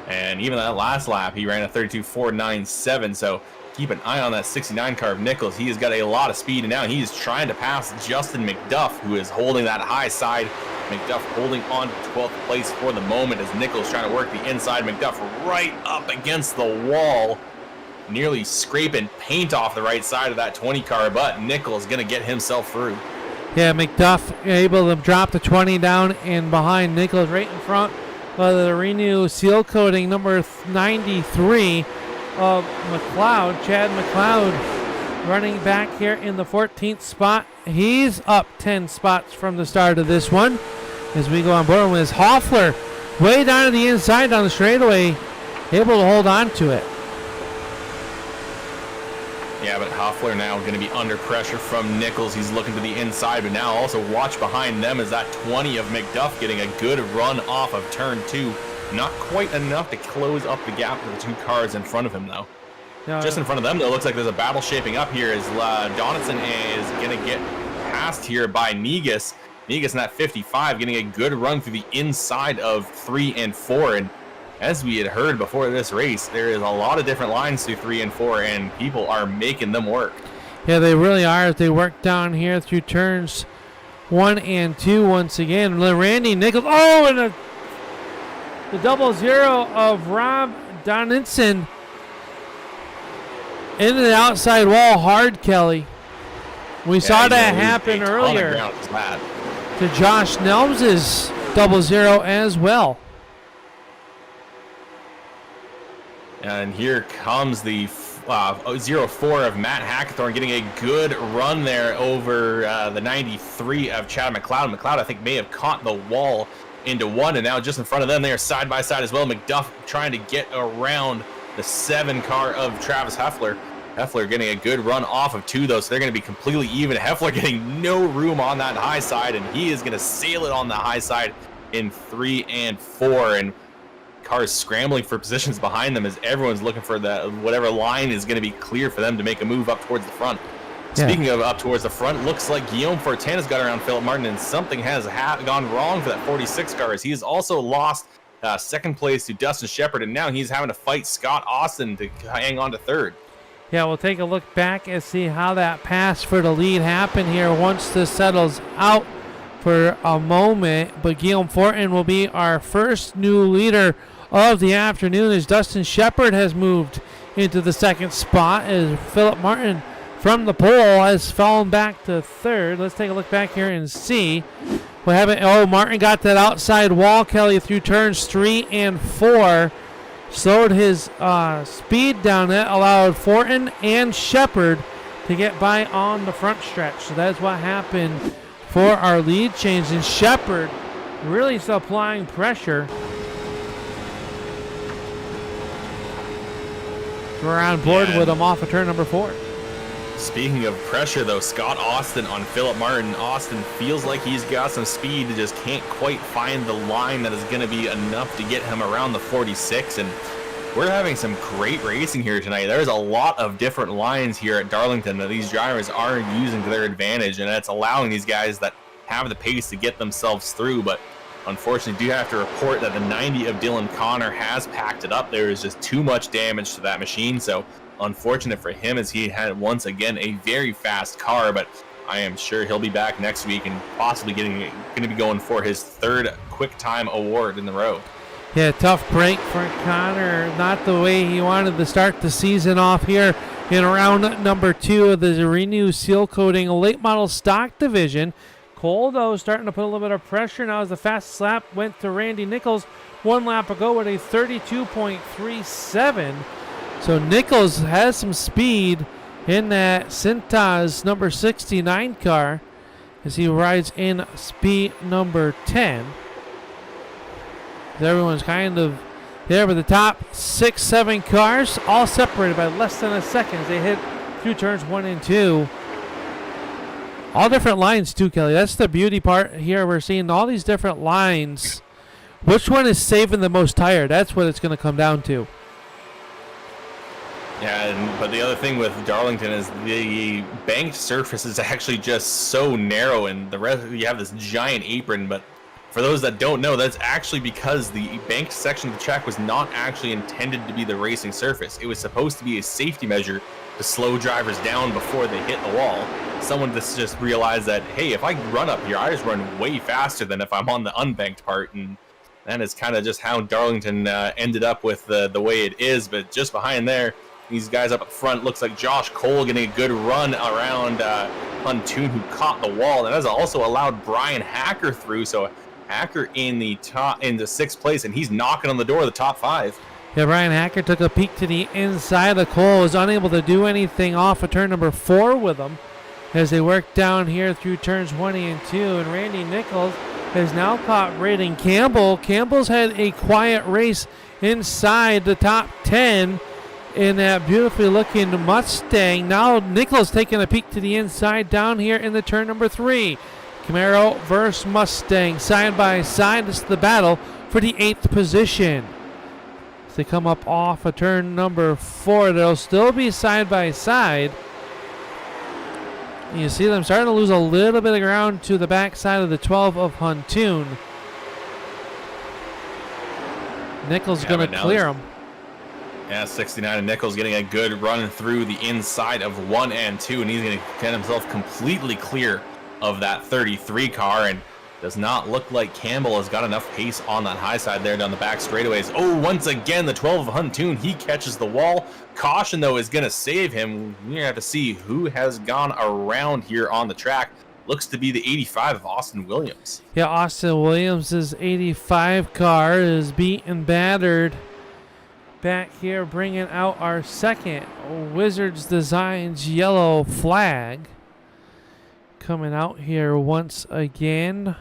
And even that last lap, he ran a 32.497. So keep an eye on that 69 car of Nichols. He has got a lot of speed, and now he's trying to pass Justin McDuff, who is holding that high side. McDuff holding on to 12th place for the moment as Nichols trying to work the inside. McDuff right up against the wall, nearly scraping paint off the right side of that 20 car, but Nichols going to get himself through. Yeah, McDuff able to drop the 20 down and behind Nichols right in front of the Renu Sealcoating number 93 of McLeod. Chad McLeod running back here in the 14th spot. He's up 10 spots from the start of this one as we go on board with Hoffler way down to the inside down the straightaway, able to hold on to it. Yeah, but Hoffler now going to be under pressure from Nichols. He's looking to the inside, but now also watch behind them as that 20 of McDuff getting a good run off of turn 2. Not quite enough to close up the gap to the 2 cars in front of him, though. No, Just in front of them, though, it looks like there's a battle shaping up here as Donaldson is going to get passed here by Negus. Negus in that 55 getting a good run through the inside of 3 and 4. And as we had heard before this race, there is a lot of different lines through 3 and 4, and people are making them work. Yeah, they really are as they work down here through turns 1 and 2 once again. Randy Nichols, and the 00 of Rob Donaldson into the outside wall hard, Kelly. We saw that happen earlier to Josh Nelms' 00 as well. And here comes the 04 of Matt Hackathorn getting a good run there over the 93 of Chad McLeod. McLeod, I think, may have caught the wall into 1, and now just in front of them, they are side by side as well. McDuff trying to get around the 7 car of Travis Heffler. Heffler getting a good run off of 2, though, so they're going to be completely even. Heffler getting no room on that high side, and he is going to sail it on the high side in 3 and 4. And cars scrambling for positions behind them as everyone's looking for that whatever line is going to be clear for them to make a move up towards the front. Yeah. Speaking of up towards the front, looks like Guillaume Fortin has got around Philip Martin, and something has gone wrong for that 46 car as he has also lost second place to Dustin Shepard, and now he's having to fight Scott Austin to hang on to 3rd. Yeah, we'll take a look back and see how that pass for the lead happened here once this settles out for a moment. But Guillaume Fortin will be our first new leader of the afternoon as Dustin Shepard has moved into the 2nd spot as Philip Martin from the pole has fallen back to 3rd. Let's take a look back here and see what happened. Martin got that outside wall, Kelly, through turns 3 and 4. Slowed his speed down. That allowed Fortin and Shepard to get by on the front stretch. So that's what happened for our lead change. And Shepard really supplying pressure. We're on board with him off of turn number 4. Speaking of pressure, though, Scott Austin on Philip Martin. Austin feels like he's got some speed, just can't quite find the line that is going to be enough to get him around the 46. And we're having some great racing here tonight. There's a lot of different lines here at Darlington that these drivers are using to their advantage, and that's allowing these guys that have the pace to get themselves through. But unfortunately, do have to report that the 90 of Dylan Connor has packed it up. There is just too much damage to that machine, so unfortunate for him as he had once again a very fast car, but I am sure he'll be back next week and possibly going to be going for his 3rd quick time award in the row. Yeah, tough break for Connor. Not the way he wanted to start the season off here in round number 2 of the Renu Sealcoating late model stock division. Cole, though, starting to put a little bit of pressure now as the fastest lap went to Randy Nichols 1 lap ago with a 32.37. So Nichols has some speed in that Cintas number 69 car as he rides in speed number 10. Everyone's kind of there, but the top 6-7 cars all separated by less than a second as they hit through turns 1 and 2. All different lines too, Kelly. That's the beauty part here. We're seeing all these different lines. Which one is saving the most tire? That's what it's going to come down to. Yeah, but the other thing with Darlington is the banked surface is actually just so narrow, and the rest you have this giant apron. But for those that don't know, that's actually because the banked section of the track was not actually intended to be the racing surface. It was supposed to be a safety measure to slow drivers down before they hit the wall. Someone just realized that, hey, if I run up here, I just run way faster than if I'm on the unbanked part, and that is kind of just how Darlington ended up with the way it is. But just behind there, these guys up front, looks like Josh Cole getting a good run around Huntoon, who caught the wall. And that has also allowed Brian Hacker through. So Hacker in the 6th place, and he's knocking on the door of the top 5. Yeah, Brian Hacker took a peek to the inside of Cole, was unable to do anything off of turn number 4 with him as they work down here through turns 1 and 2. And Randy Nichols has now caught Braden Campbell. Campbell's had a quiet race inside the top 10 in that beautifully looking Mustang. Now Nichols taking a peek to the inside down here in the turn number 3. Camaro versus Mustang side by side. This is the battle for the 8th position. As they come up off of turn number 4, they'll still be side by side. You see them starting to lose a little bit of ground to the backside of the 12 of Huntoon. Nichols going to clear him. Yeah, 69 and Nichols getting a good run through the inside of 1 and 2, and he's going to get himself completely clear of that 33 car, and does not look like Campbell has got enough pace on that high side there down the back straightaways. Oh, once again, the 12 of Huntoon, he catches the wall. Caution, though, is going to save him. We're going to have to see who has gone around here on the track. Looks to be the 85 of Austin Williams. Yeah, Austin Williams' 85 car is beat and battered. Back here, bringing out our second Wizards Designs yellow flag. Coming out here once again.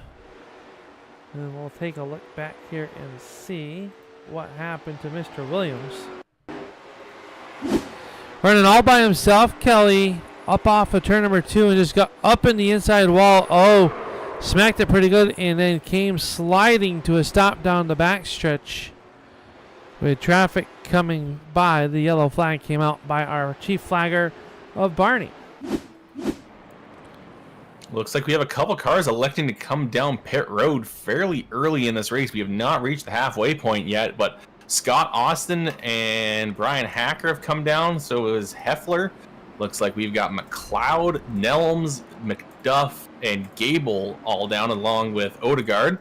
And we'll take a look back here and see what happened to Mr. Williams. Running all by himself, Kelly up off of turn number 2 and just got up in the inside wall. Oh, smacked it pretty good and then came sliding to a stop down the backstretch. With traffic coming by, the yellow flag came out by our chief flagger of Barney. Looks like we have a couple cars electing to come down pit road fairly early in this race. We have not reached the halfway point yet, but Scott Austin and Brian Hacker have come down. So is Heffler. Looks like we've got McLeod, Nelms, McDuff, and Gable all down, along with Odegaard,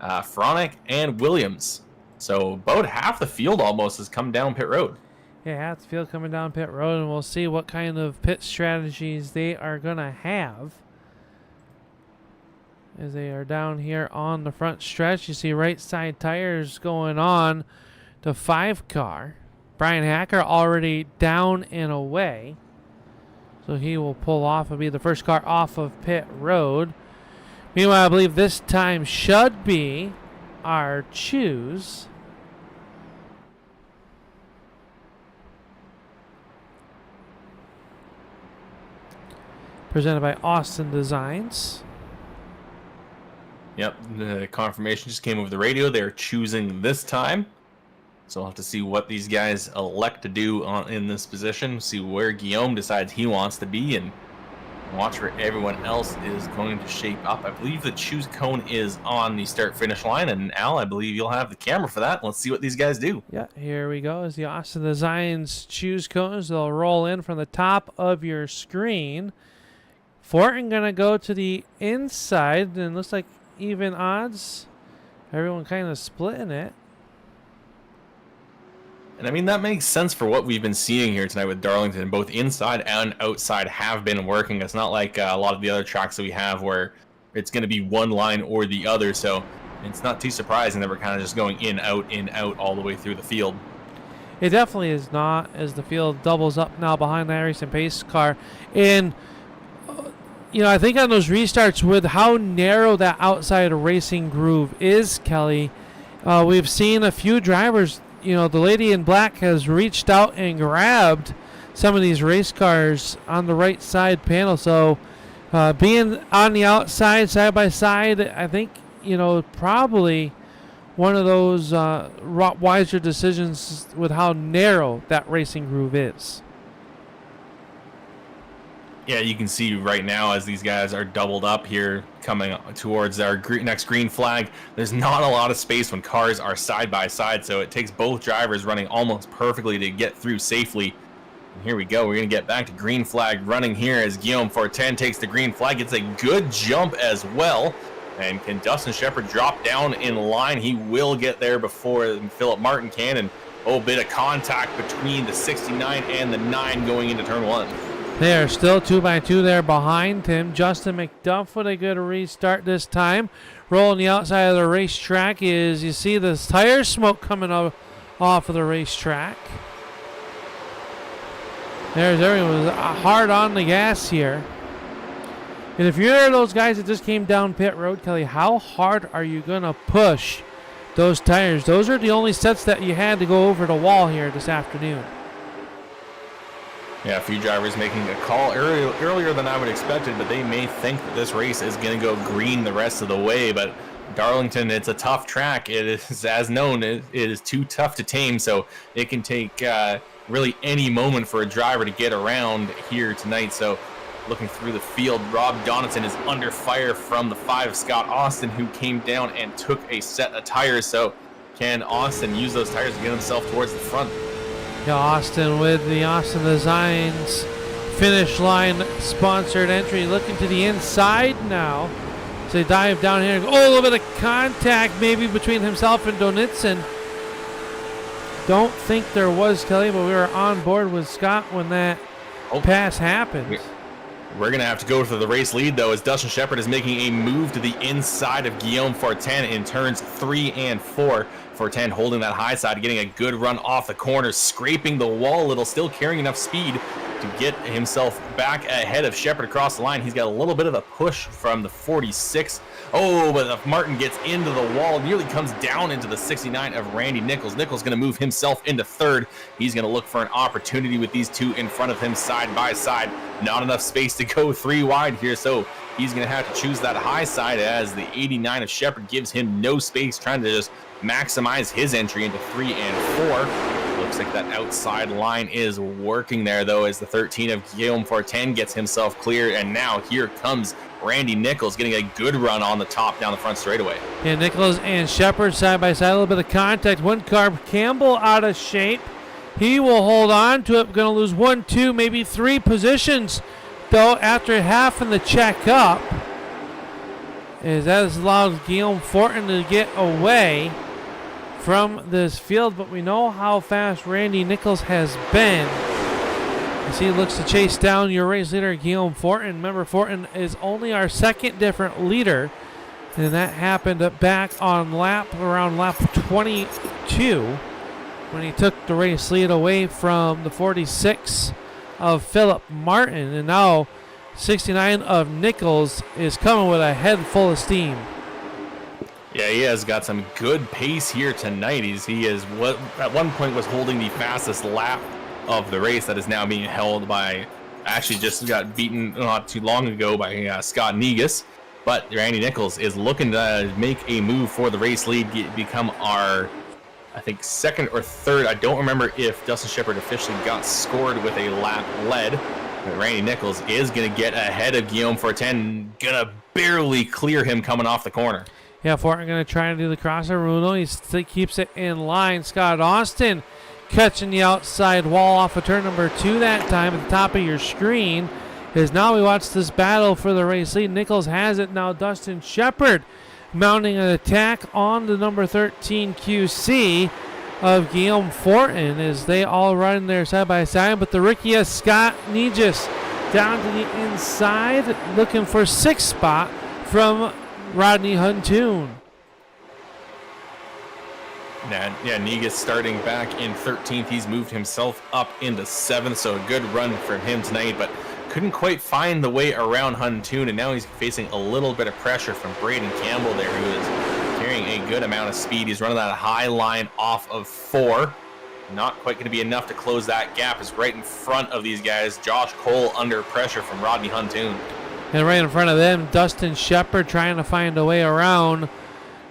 Fronick, and Williams. So about half the field almost has come down pit road. Yeah, half the field coming down pit road, and we'll see what kind of pit strategies they are going to have. As they are down here on the front stretch, you see right side tires going on the 5 car. Brian Hacker already down and away. So he will pull off and be the first car off of pit road. Meanwhile, I believe this time should be our choose. Presented by Austin Designs. Yep, the confirmation just came over the radio. They're choosing this time. So we'll have to see what these guys elect to do in this position. See where Guillaume decides he wants to be, and watch where everyone else is going to shape up. I believe the choose cone is on the start-finish line, and Al, I believe you'll have the camera for that. Let's see what these guys do. Yeah, here we go. As the Austin Designs choose cones, they'll roll in from the top of your screen. Fortin going to go to the inside, and looks like even odds. Everyone kind of splitting it. And I mean, that makes sense for what we've been seeing here tonight with Darlington. Both inside and outside have been working. It's not like a lot of the other tracks that we have where it's going to be one line or the other. So it's not too surprising that we're kind of just going in, out all the way through the field. It definitely is not, as the field doubles up now behind the Harrison Pace car. And I think on those restarts, with how narrow that outside racing groove is, Kelly, we've seen a few drivers, the lady in black has reached out and grabbed some of these race cars on the right side panel. So being on the outside, side by side, I think, probably one of those wiser decisions with how narrow that racing groove is. Yeah, you can see right now as these guys are doubled up here coming towards our next green flag, there's not a lot of space when cars are side by side, so it takes both drivers running almost perfectly to get through safely. And here we go, we're going to get back to green flag running here as Guillaume Fortin takes the green flag. It's a good jump as well. And can Dustin Shepard drop down in line? He will get there before Philip Martin can, and bit of contact between the 69 and the 9 going into turn 1. They are still 2x2 there behind him. Justin McDuff with a good restart this time. Rolling the outside of the racetrack is, you see the tire smoke coming off of the racetrack. There's everyone hard on the gas here. And if you're those guys that just came down pit road, Kelly, how hard are you going to push those tires? Those are the only sets that you had to go over the wall here this afternoon. Yeah, a few drivers making a call earlier than I would expected, but they may think that this race is going to go green the rest of the way. But Darlington, it's a tough track. It is, as known, it is too tough to tame, so it can take really any moment for a driver to get around here tonight. So looking through the field, Rob Donaldson is under fire from the 5 Scott Austin, who came down and took a set of tires. So can Austin use those tires to get himself towards the front? Yeah, Austin with the Austin Designs finish line sponsored entry, looking to the inside now. So they dive down here. Oh, a little bit of contact maybe between himself and Donitson. Don't think there was, Kelly, but we were on board with Scott when that pass happened. We're going to have to go for the race lead, though, as Dustin Shepard is making a move to the inside of Guillaume Fortin in turns 3 and 4. Fortin holding that high side, getting a good run off the corner, scraping the wall a little, still carrying enough speed to get himself back ahead of Shepard across the line. He's got a little bit of a push from the 46. But if Martin gets into the wall, nearly comes down into the 69 of Randy Nichols. Nichols going to move himself into third. He's going to look for an opportunity with these two in front of him side by side. Not enough space to go 3 wide here, so he's going to have to choose that high side as the 89 of Shepard gives him no space, trying to just maximize his entry into 3 and 4. Looks like that outside line is working there, though, as the 13 of Guillaume Fortin gets himself clear. And now here comes Randy Nichols getting a good run on the top down the front straightaway. Yeah, Nichols and Shepard side by side, a little bit of contact. One car, Campbell out of shape. He will hold on to it. Going to lose 1, 2, maybe 3 positions, though, after half in the check up. As that has allowed Guillaume Fortin to get away from this field, but we know how fast Randy Nichols has been. As he looks to chase down your race leader, Guillaume Fortin. Remember, Fortin is only our second different leader, and that happened back on around lap 22 when he took the race lead away from the 46 of Philip Martin, and now 69 of Nichols is coming with a head full of steam. Yeah, he has got some good pace here tonight. He is what at one point was holding the fastest lap of the race that is now being held by, actually just got beaten not too long ago by Scott Negus. But Randy Nichols is looking to make a move for the race lead, become our, I think, second or third. I don't remember if Dustin Shepard officially got scored with a lap led. But Randy Nichols is going to get ahead of Guillaume Fortin, going to barely clear him coming off the corner. Yeah, Fortin going to try to do the crosser. Runo, he keeps it in line. Scott Austin catching the outside wall off of turn number 2 that time at the top of your screen. As now we watch this battle for the race lead. Nichols has it now. Dustin Shepard mounting an attack on the number 13 QC of Guillaume Fortin as they all run there side by side. But the rookie is Scott Negus down to the inside, looking for 6th spot from Rodney Huntoon. Yeah, Negus starting back in 13th. He's moved himself up into 7th, so a good run from him tonight, but couldn't quite find the way around Huntoon, and now he's facing a little bit of pressure from Braden Campbell there, who is carrying a good amount of speed. He's running that high line off of 4. Not quite going to be enough to close that gap. Is right in front of these guys. Josh Cole under pressure from Rodney Huntoon. And right in front of them, Dustin Shepard trying to find a way around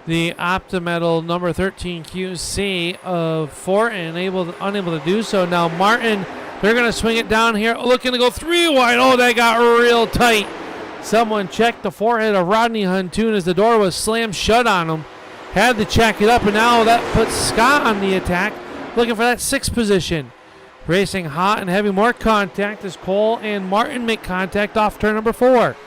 the Optimetal number 13 QC of Fortin, unable to do so. Now Martin, they're going to swing it down here, looking to go 3 wide. Oh, that got real tight. Someone checked the forehead of Rodney Huntoon as the door was slammed shut on him. Had to check it up, and now that puts Scott on the attack, looking for that 6th position. Racing hot and having more contact as Cole and Martin make contact off turn number 4.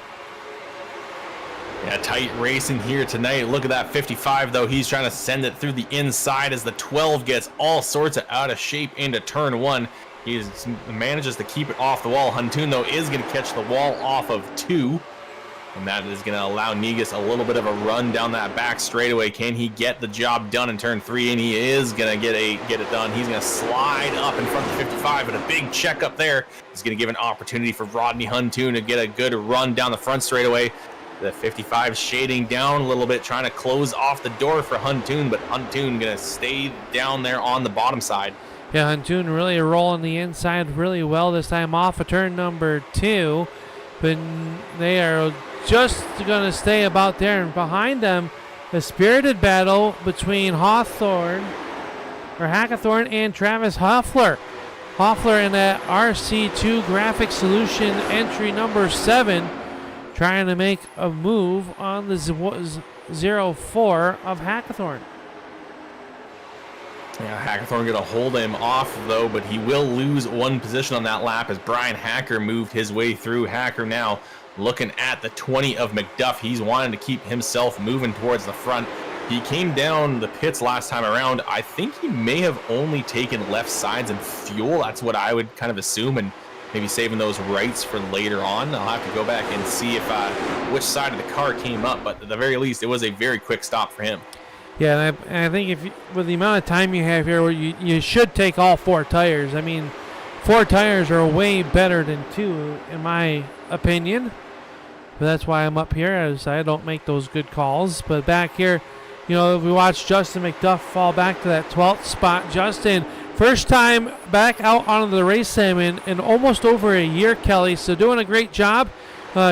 Yeah, tight racing here tonight. Look at that 55, though. He's trying to send it through the inside as the 12 gets all sorts of out of shape into turn 1. He manages to keep it off the wall. Huntoon, though, is going to catch the wall off of 2. And that is going to allow Negus a little bit of a run down that back straightaway. Can he get the job done in turn 3? And he is going to get it done. He's going to slide up in front of the 55, but a big check up there is going to give an opportunity for Rodney Huntoon to get a good run down the front straightaway. The 55 shading down a little bit, trying to close off the door for Huntoon, but Huntoon going to stay down there on the bottom side. Yeah, Huntoon really rolling the inside really well this time off of turn number 2, but they are just going to stay about there. And behind them, a spirited battle between Hawthorne Hackathorn and Travis Hoffler. Hoffler in that RC2 Graphic Solution entry number 7, trying to make a move on the 0-4 of Hackathorn. Yeah, Hackathorn going to hold him off, though, but he will lose 1 position on that lap as Brian Hacker moved his way through. Hacker now looking at the 20 of McDuff. He's wanting to keep himself moving towards the front. He came down the pits last time around. I think he may have only taken left sides and fuel. That's what I would kind of assume, and maybe saving those rights for later on. I'll have to go back and see if which side of the car came up, but at the very least, it was a very quick stop for him. Yeah, and I think with the amount of time you have here, where you should take all 4 tires. I mean, 4 tires are way better than 2, in my opinion. But that's why I'm up here, as I don't make those good calls. But back here, we watched Justin McDuff fall back to that 12th spot. Justin, first time back out onto the race sim in almost over a year, Kelly. So doing a great job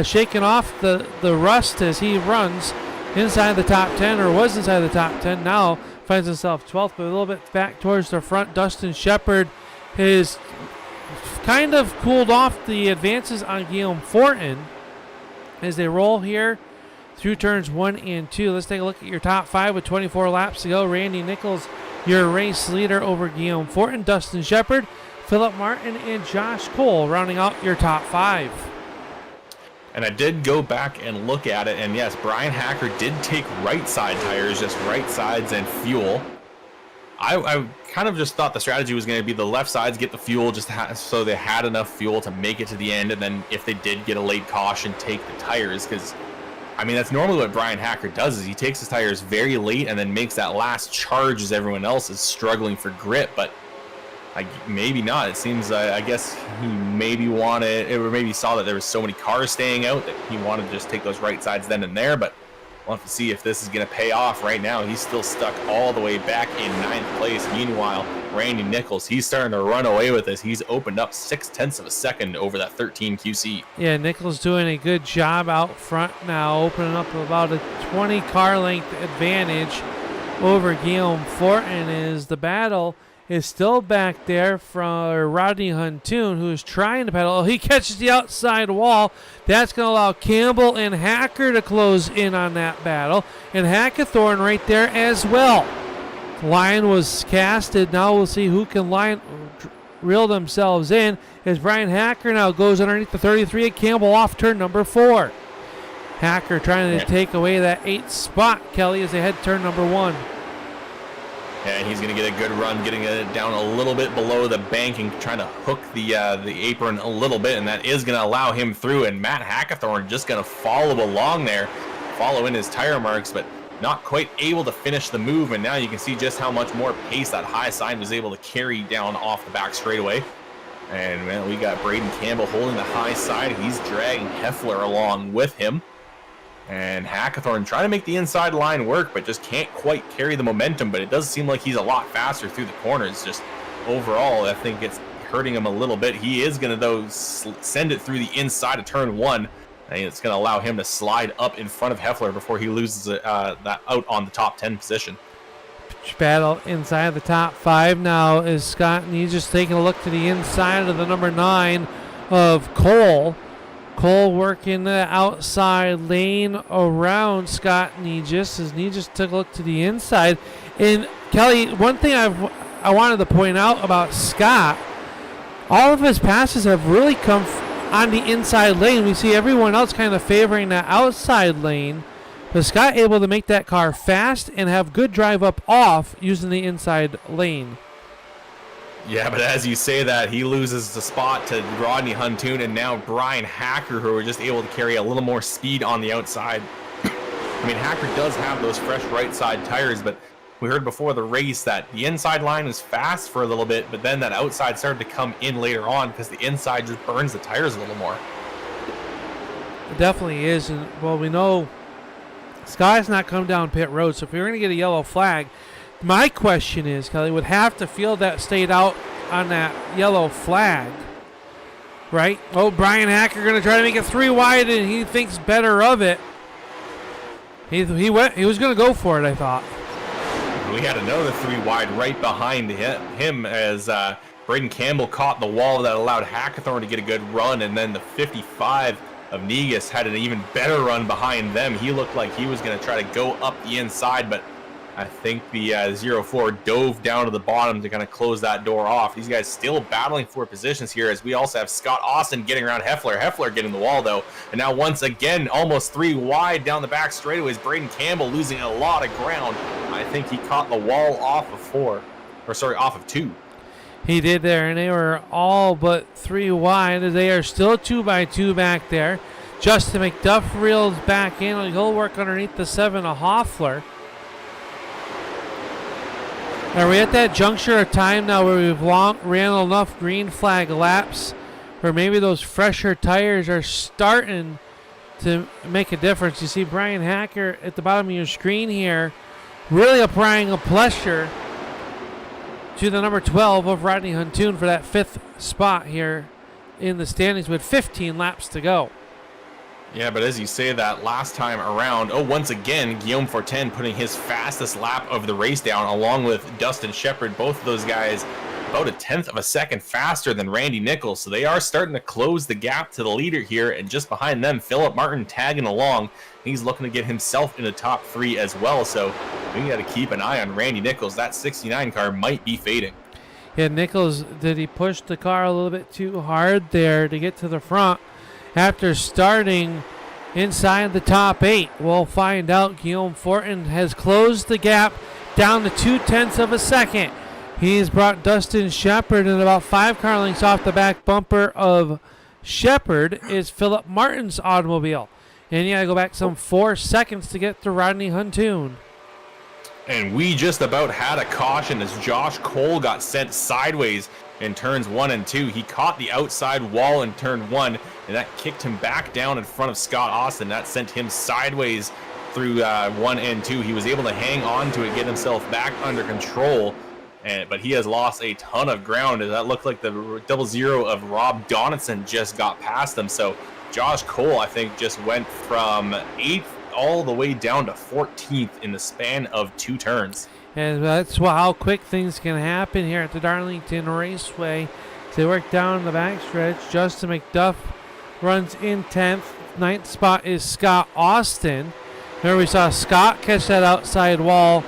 shaking off the rust as he runs inside the top 10, or was inside the top 10. Now finds himself 12th, but a little bit back towards the front. Dustin Shepard is kind of cooled off the advances on Guillaume Fortin as they roll here through turns 1 and 2. Let's take a look at your top 5 with 24 laps to go. Randy Nichols, your race leader over Guillaume Fortin. Dustin Shepard, Philip Martin, and Josh Cole rounding out your top 5. And I did go back and look at it, and yes, Brian Hacker did take right side tires, just right sides and fuel. I kind of just thought the strategy was going to be the left sides get the fuel just so they had enough fuel to make it to the end, and then if they did get a late caution, take the tires, because I mean, that's normally what Brian Hacker does, is he takes his tires very late and then makes that last charge as everyone else is struggling for grip, but maybe not. It seems, I guess he maybe wanted, or maybe saw that there was so many cars staying out that he wanted to just take those right sides then and there, but we'll have to see if this is going to pay off. Right now, he's still stuck all the way back in 9th place. Meanwhile, Randy Nichols, he's starting to run away with this. He's opened up 0.6 of a second over that 13 QC. Yeah, Nichols doing a good job out front now, opening up about a 20 car length advantage over Guillaume Fortin as the battle is still back there for Rodney Huntoon, who is trying to pedal. Oh, he catches the outside wall. That's going to allow Campbell and Hacker to close in on that battle. And Hackathorn right there as well. Line was casted. Now we'll see who can reel themselves in as Brian Hacker now goes underneath the 33 at Campbell off turn number 4. Hacker trying to take away that 8th spot, Kelly, as they head turn number 1. And he's going to get a good run, getting it down a little bit below the bank and trying to hook the apron a little bit, and that is going to allow him through. And Matt Hackathorn just going to follow along there, follow in his tire marks, but not quite able to finish the move. And now you can see just how much more pace that high side was able to carry down off the back straightaway. And man, we got Braden Campbell holding the high side. He's dragging Heffler along with him. And Hackathorn trying to make the inside line work, but just can't quite carry the momentum. But it does seem like he's a lot faster through the corners. Just overall, I think it's hurting him a little bit. He is going to, though, send it through the inside of turn 1. And it's going to allow him to slide up in front of Heffler before he loses that out on the top 10 position. Battle inside the top 5 now is Scott, and he's just taking a look to the inside of the number 9 of Cole. Cole working the outside lane around Scott Negis as Negis took a look to the inside. And Kelly, one thing I wanted to point out about Scott, all of his passes have really come on the inside lane. We see everyone else kind of favoring that outside lane, but Scott able to make that car fast and have good drive up off using the inside lane. Yeah, but as you say that, he loses the spot to Rodney Huntoon and now Brian Hacker, who are just able to carry a little more speed on the outside. I mean, Hacker does have those fresh right side tires, but we heard before the race that the inside line was fast for a little bit, but then that outside started to come in later on because the inside just burns the tires a little more. It definitely is. And, well, we know Sky's not come down pit road, so if you're going to get a yellow flag, my question is, Kelly, would have to feel that stayed out on that yellow flag, right? Oh, Brian Hacker going to try to make it 3 wide, and he thinks better of it. He was going to go for it, I thought. We had another 3 wide right behind him as Braden Campbell caught the wall that allowed Hackathorn to get a good run, and then the 55 of Negus had an even better run behind them. He looked like he was going to try to go up the inside, but I think the 04 dove down to the bottom to kind of close that door off. These guys still battling for positions here as we also have Scott Austin getting around Heffler. Heffler getting the wall, though. And now once again, almost 3 wide down the back straightaways. Braden Campbell losing a lot of ground. I think he caught the wall off of 2. He did there, and they were all but 3 wide. They are still 2x2 back there. Justin McDuff reels back in. He'll work underneath the 7 of Hoffler. Are we at that juncture of time now where we've ran enough green flag laps where maybe those fresher tires are starting to make a difference? You see Brian Hacker at the bottom of your screen here really applying a pressure to the number 12 of Rodney Huntoon for that 5th spot here in the standings with 15 laps to go. Yeah, but as you say that last time around, once again, Guillaume Fortin putting his fastest lap of the race down along with Dustin Shepard. Both of those guys about 1/10 of a second faster than Randy Nichols. So they are starting to close the gap to the leader here. And just behind them, Philip Martin tagging along. He's looking to get himself in the top 3 as well. So we got to keep an eye on Randy Nichols. That 69 car might be fading. Yeah, Nichols, did he push the car a little bit too hard there to get to the front? After starting inside the top 8, we'll find out. Guillaume Fortin has closed the gap down to 0.2 of a second. He's brought Dustin Shepard and about 5 car lengths off the back bumper of Shepard is Philip Martin's automobile. And you gotta go back some 4 seconds to get to Rodney Huntoon. And we just about had a caution as Josh Cole got sent sideways in turns 1 and 2. He caught the outside wall in turn 1, and that kicked him back down in front of Scott Austin. That sent him sideways through 1 and 2. He was able to hang on to it, get himself back under control, but he has lost a ton of ground. And that looked like the 00 of Rob Donaldson just got past him. So Josh Cole, I think, just went from 8th all the way down to 14th in the span of 2 turns. And that's how quick things can happen here at the Darlington Raceway. They work down the backstretch. Justin McDuff runs in 10th. 9th spot is Scott Austin. There we saw Scott catch that outside wall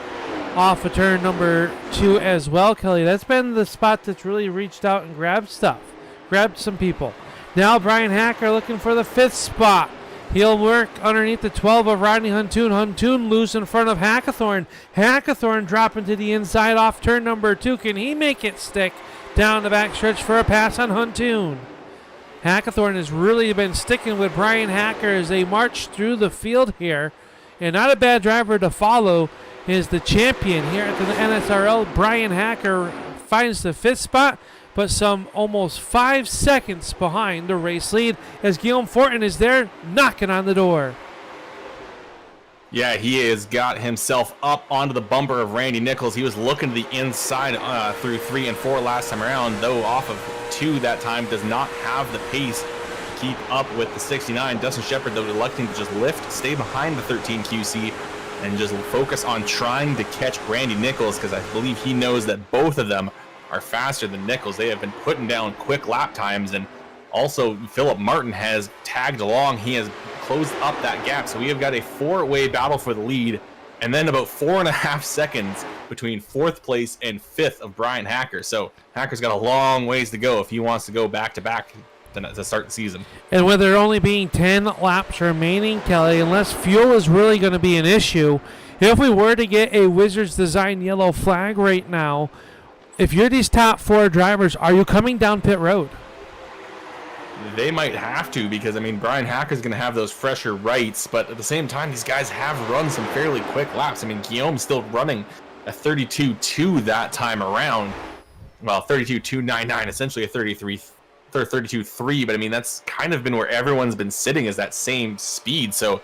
off of turn number 2 as well, Kelly. That's been the spot that's really reached out and grabbed stuff. Grabbed some people. Now Brian Hacker looking for the 5th spot. He'll work underneath the 12 of Rodney Huntoon. Huntoon loose in front of Hackathorn. Hackathorn dropping to the inside off turn number 2. Can he make it stick down the backstretch for a pass on Huntoon? Hackathorn has really been sticking with Brian Hacker as they march through the field here. And not a bad driver to follow is the champion here at the NSRL. Brian Hacker finds the 5th spot, but some almost 5 seconds behind the race lead as Guillaume Fortin is there knocking on the door. Yeah, he has got himself up onto the bumper of Randy Nichols. He was looking to the inside through 3 and 4 last time around, though off of 2 that time does not have the pace keep up with the 69. Dustin Shepard, though, electing to just lift, stay behind the 13 QC, and just focus on trying to catch Randy Nichols, because I believe he knows that both of them are faster than Nichols. They have been putting down quick lap times, and also Philip Martin has tagged along. He has closed up that gap, so we have got a 4-way battle for the lead, and then about 4.5 seconds between 4th place and 5th of Brian Hacker. So Hacker's got a long ways to go if he wants to go back-to-back to start the season. And with there only being 10 laps remaining, Kelly, unless fuel is really going to be an issue, if we were to get a Wizards design yellow flag right now, if you're these top 4 drivers, are you coming down pit road? They might have to, because, I mean, Brian Hacker's going to have those fresher rights, but at the same time, these guys have run some fairly quick laps. I mean, Guillaume's still running a 32.2 that time around. Well, 32.299, essentially a 32.3, but I mean, that's kind of been where everyone's been sitting, is that same speed. So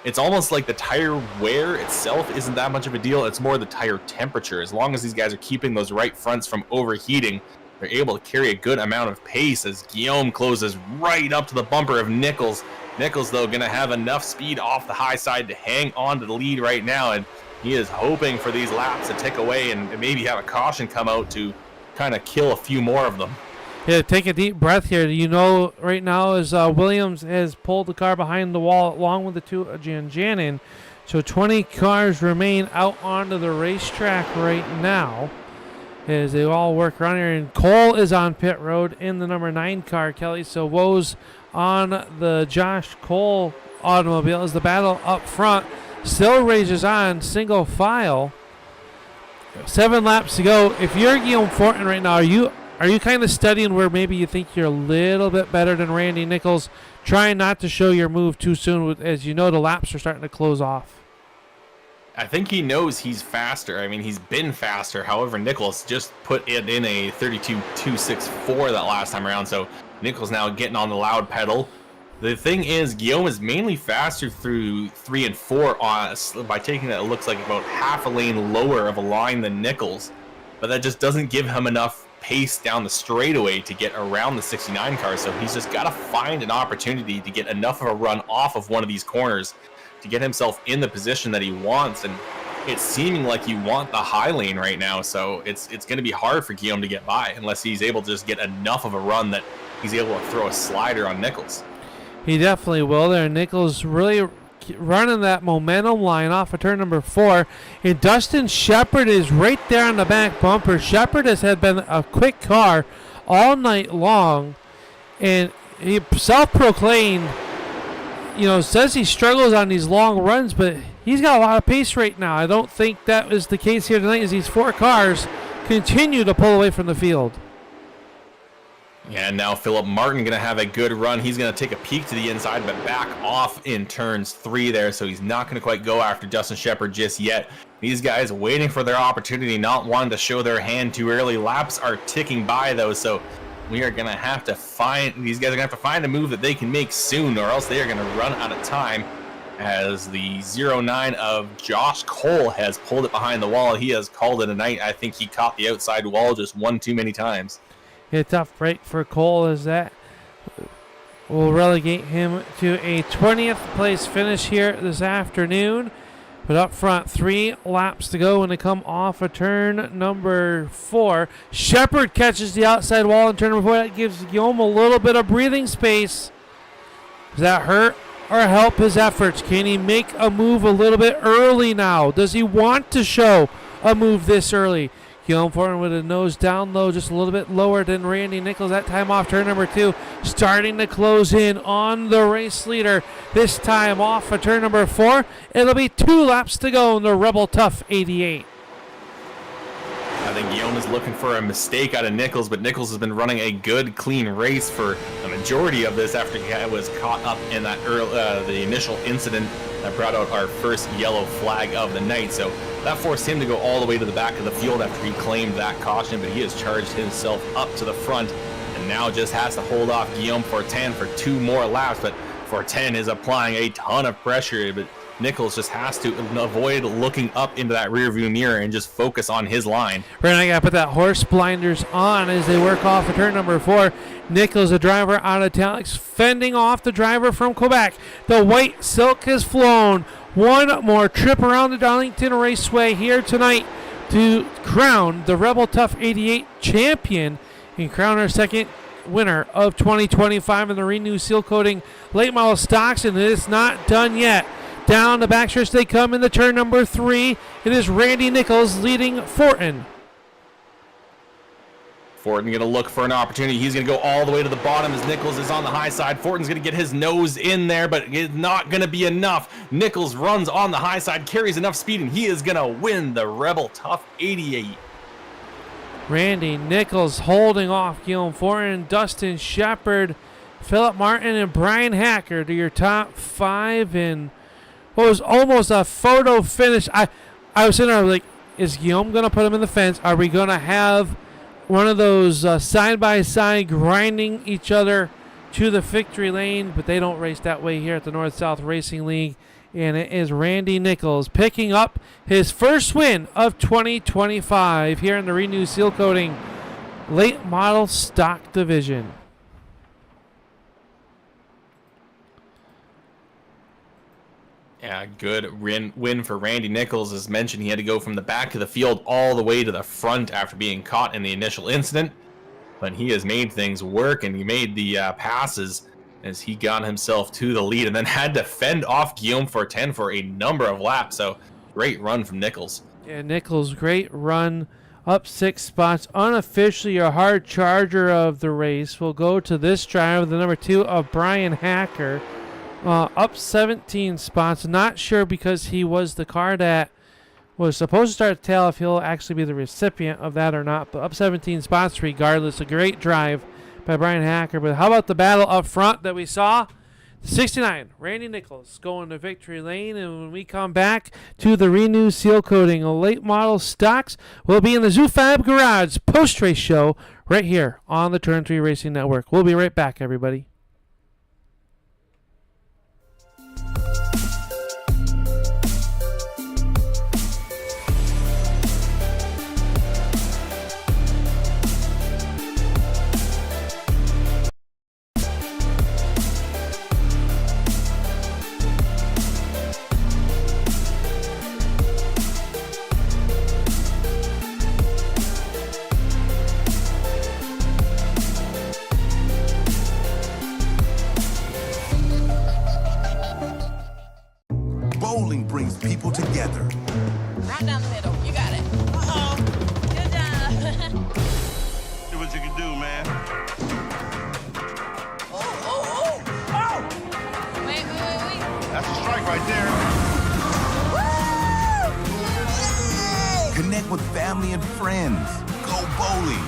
it's almost like the tire wear itself isn't that much of a deal. It's more the tire temperature. As long as these guys are keeping those right fronts from overheating, they're able to carry a good amount of pace as Guillaume closes right up to the bumper of Nichols. Nichols, though, going to have enough speed off the high side to hang on to the lead right now, and he is hoping for these laps to tick away and maybe have a caution come out to kind of kill a few more of them. Yeah, take a deep breath here. You know, right now as Williams has pulled the car behind the wall along with the two Janin, so 20 cars remain out onto the racetrack right now as they all work around here. And Cole is on pit road in the number 9 car, Kelly. So woes on the Josh Cole automobile as the battle up front still rages on single file. 7 laps to go. If you're Guillaume Fortin right now, are you kind of studying where maybe you think you're a little bit better than Randy Nichols, trying not to show your move too soon, as you know the laps are starting to close off? I think he knows he's faster. I mean, he's been faster. However, Nichols just put it in a 32.264 that last time around, so Nichols now getting on the loud pedal. The thing is, Guillaume is mainly faster through 3 and 4 by taking that, it looks like about half a lane lower of a line than Nichols, but that just doesn't give him enough pace down the straightaway to get around the 69 car, so he's just got to find an opportunity to get enough of a run off of one of these corners to get himself in the position that he wants, and it's seeming like you want the high lane right now, so it's going to be hard for Guillaume to get by unless he's able to just get enough of a run that he's able to throw a slider on Nichols. He definitely will there. Nichols really running that momentum line off of turn number 4, and Dustin Shepard is right there on the back bumper. Shepard has been a quick car all night long, and he self-proclaimed, says he struggles on these long runs, but he's got a lot of pace right now. I don't think that is the case here tonight as these 4 cars continue to pull away from the field. Yeah, now Philip Martin going to have a good run. He's going to take a peek to the inside, but back off in turns 3 there, so he's not going to quite go after Dustin Shepard just yet. These guys waiting for their opportunity, not wanting to show their hand too early. Laps are ticking by, though, so we are going to have to these guys are going to have to find a move that they can make soon, or else they are going to run out of time, as the 09 of Josh Cole has pulled it behind the wall. He has called it a night. I think he caught the outside wall just one too many times. A tough break for Cole, as that will relegate him to a 20th place finish here this afternoon. But up front, 3 laps to go when they come off of turn number 4. Shepard catches the outside wall in turn number 4. That gives Guillaume a little bit of breathing space. Does that hurt or help his efforts? Can he make a move a little bit early now? Does he want to show a move this early? Guillaume Fortin with a nose down low, just a little bit lower than Randy Nichols. That time off turn number 2, starting to close in on the race leader. This time off of turn number 4. It'll be 2 laps to go in the Rebel Tough 88. I think Guillaume is looking for a mistake out of Nichols, but Nichols has been running a good, clean race for the majority of this after he was caught up in that the initial incident that brought out our first yellow flag of the night. So that forced him to go all the way to the back of the field after he claimed that caution, but he has charged himself up to the front and now just has to hold off Guillaume Fortin for 2 more laps. But Fortin is applying a ton of pressure, but Nichols just has to avoid looking up into that rearview mirror and just focus on his line. Right now, I gotta put that horse blinders on as they work off of turn number 4. Nichols, the driver out of italics, fending off the driver from Quebec. The white silk has flown. One more trip around the Darlington Raceway here tonight to crown the Rebel Tough 88 champion and crown our second winner of 2025 in the Renu Sealcoating late model stocks, and it is not done yet. Down the backstretch they come in the turn number 3. It is Randy Nichols leading Fortin. Fortin going to look for an opportunity. He's going to go all the way to the bottom as Nichols is on the high side. Fortin's going to get his nose in there, but it's not going to be enough. Nichols runs on the high side, carries enough speed, and he is going to win the Rebel Tough 88. Randy Nichols holding off Guillaume Fortin, Dustin Shepard, Philip Martin, and Brian Hacker to your top 5 in what was almost a photo finish. I was sitting there, I was like, is Guillaume going to put him in the fence? Are we going to have one of those side-by-side grinding each other to the victory lane? But they don't race that way here at the North-South Racing League. And it is Randy Nichols picking up his first win of 2025 here in the Renu Sealcoating late model stock division. Yeah, good win for Randy Nichols. As mentioned, he had to go from the back of the field all the way to the front after being caught in the initial incident. But he has made things work, and he made the passes as he got himself to the lead and then had to fend off Guillaume Fortin for a number of laps. So great run from Nichols. Yeah, Nichols, great run, up 6 spots. Unofficially a hard charger of the race will go to this driver, the number 2 of Brian Hacker. Up 17 spots. Not sure because he was the car that was supposed to start the tail if he'll actually be the recipient of that or not. But up 17 spots regardless. A great drive by Brian Hacker. But how about the battle up front that we saw? 69, Randy Nichols going to victory lane. And when we come back to the Renu Sealcoating late model stocks, we'll be in the Zoofab Garage post-race show right here on the Turn 3 Racing Network. We'll be right back, everybody. Bowling brings people together. Right down the middle. You got it. Uh-oh. Good job. See what you can do, man. Oh. Wait. That's a strike right there. Woo! Connect with family and friends. Go bowling.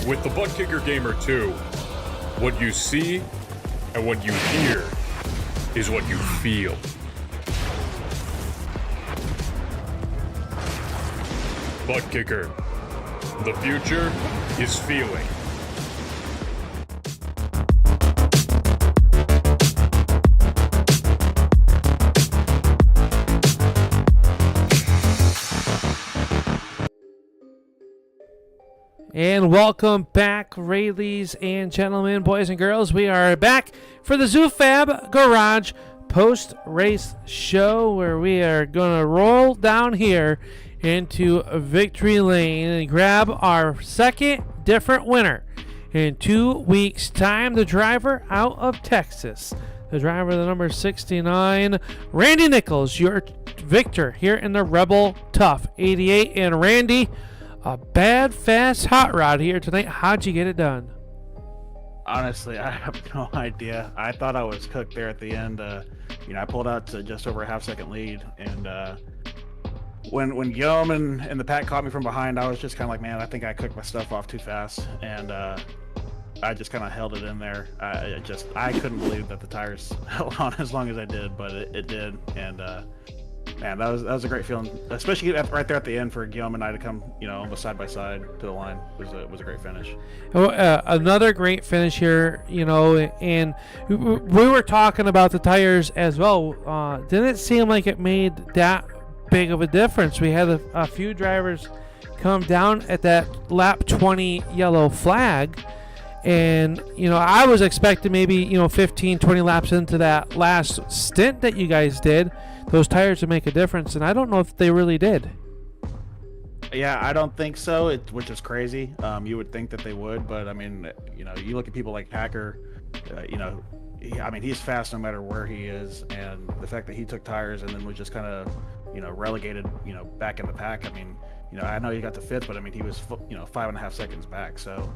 With the Butt Kicker Gamer 2, what you see and what you hear is what you feel. Butt Kicker. The future is feeling. And welcome back, ladies and gentlemen, boys and girls. We are back for the Zoofab Garage post-race show where we are going to roll down here into victory lane and grab our second different winner in 2 weeks' time. The driver out of Texas, the driver, the number 69, Randy Nichols, your victor here in the Rebel Tough 88. And Randy, a bad, fast hot rod here tonight. How'd you get it done? Honestly, I have no idea. I thought I was cooked there at the end. I pulled out to just over a half-second lead, and when Guillaume and the pack caught me from behind, I was just kind of like, man, I think I cooked my stuff off too fast, and I just kind of held it in there. I couldn't believe that the tires held on as long as I did, but it did, and man, that was a great feeling, especially right there at the end for Guillaume and I to come, almost side by side to the line. It was a great finish. Another great finish here, and we were talking about the tires as well. Didn't seem like it made that big of a difference. We had a few drivers come down at that lap 20 yellow flag, and I was expecting maybe 15, 20 laps into that last stint that you guys did, those tires to make a difference, and I don't know if they really did. Yeah, I don't think so, which is crazy. You would think that they would, but I mean, you look at people like Hacker, he's fast no matter where he is, and the fact that he took tires and then was just kind of, relegated, back in the pack. I mean, I know he got the fifth, but I mean, he was, 5.5 seconds back. So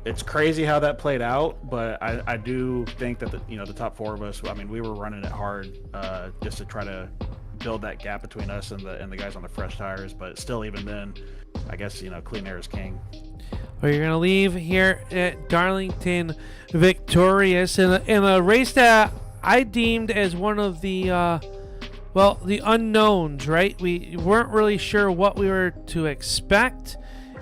it's crazy how that played out, but I do think that the top four of us, I mean, we were running it hard just to try to build that gap between us and the guys on the fresh tires. But still, even then, I guess clean air is king. Well, you're gonna leave here at Darlington victorious in a race that I deemed as one of the the unknowns. Right, we weren't really sure what we were to expect,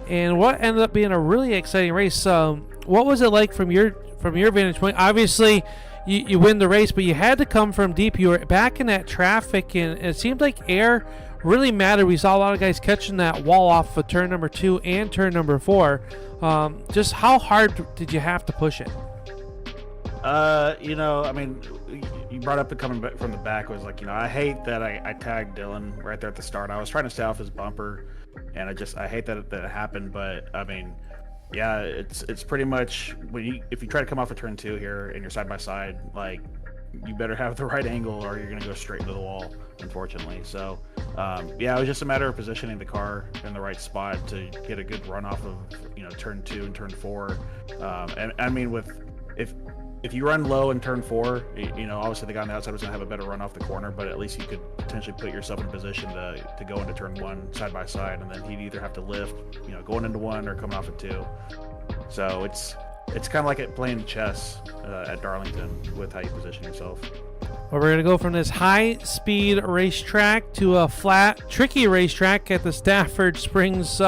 and what ended up being a really exciting race. What was it like from your vantage point? Obviously, you win the race, but you had to come from deep. You were back in that traffic, and it seemed like air really mattered. We saw a lot of guys catching that wall off of turn number 2 and turn number 4. Just how hard did you have to push it? I mean, you brought up the coming back from the back. Was like, I hate that I tagged Dylan right there at the start. I was trying to stay off his bumper, and I hate that it happened. But I mean, yeah, it's pretty much if you try to come off of turn 2 here and you're side by side, like, you better have the right angle or you're gonna go straight into the wall, unfortunately. So it was just a matter of positioning the car in the right spot to get a good run off of turn 2 and turn 4. And I mean, if you run low in turn 4, obviously the guy on the outside was gonna have a better run off the corner, but at least you could potentially put yourself in a position to go into turn 1 side by side, and then he'd either have to lift going into 1 or coming off of 2. So it's kind of like playing chess at Darlington with how you position yourself. Well, we're going to go from this high-speed racetrack to a flat, tricky racetrack at the Stafford Springs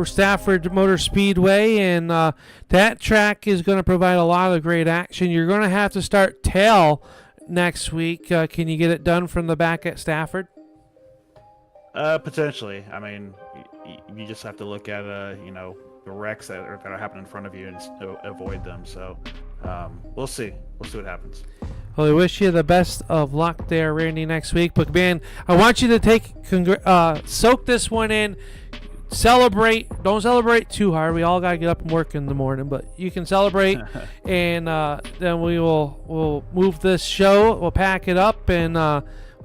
Stafford Motor Speedway, and that track is going to provide a lot of great action. You're going to have to start tail next week. Can you get it done from the back at Stafford? Potentially. I mean, you just have to look at the wrecks that are happening in front of you and avoid them. So we'll see. We'll see what happens. Well, we wish you the best of luck there, Randy, next week. But, man, I want you to soak this one in. Celebrate. Don't celebrate too hard. We all got to get up and work in the morning. But you can celebrate, and then we'll move this show. We'll pack it up, and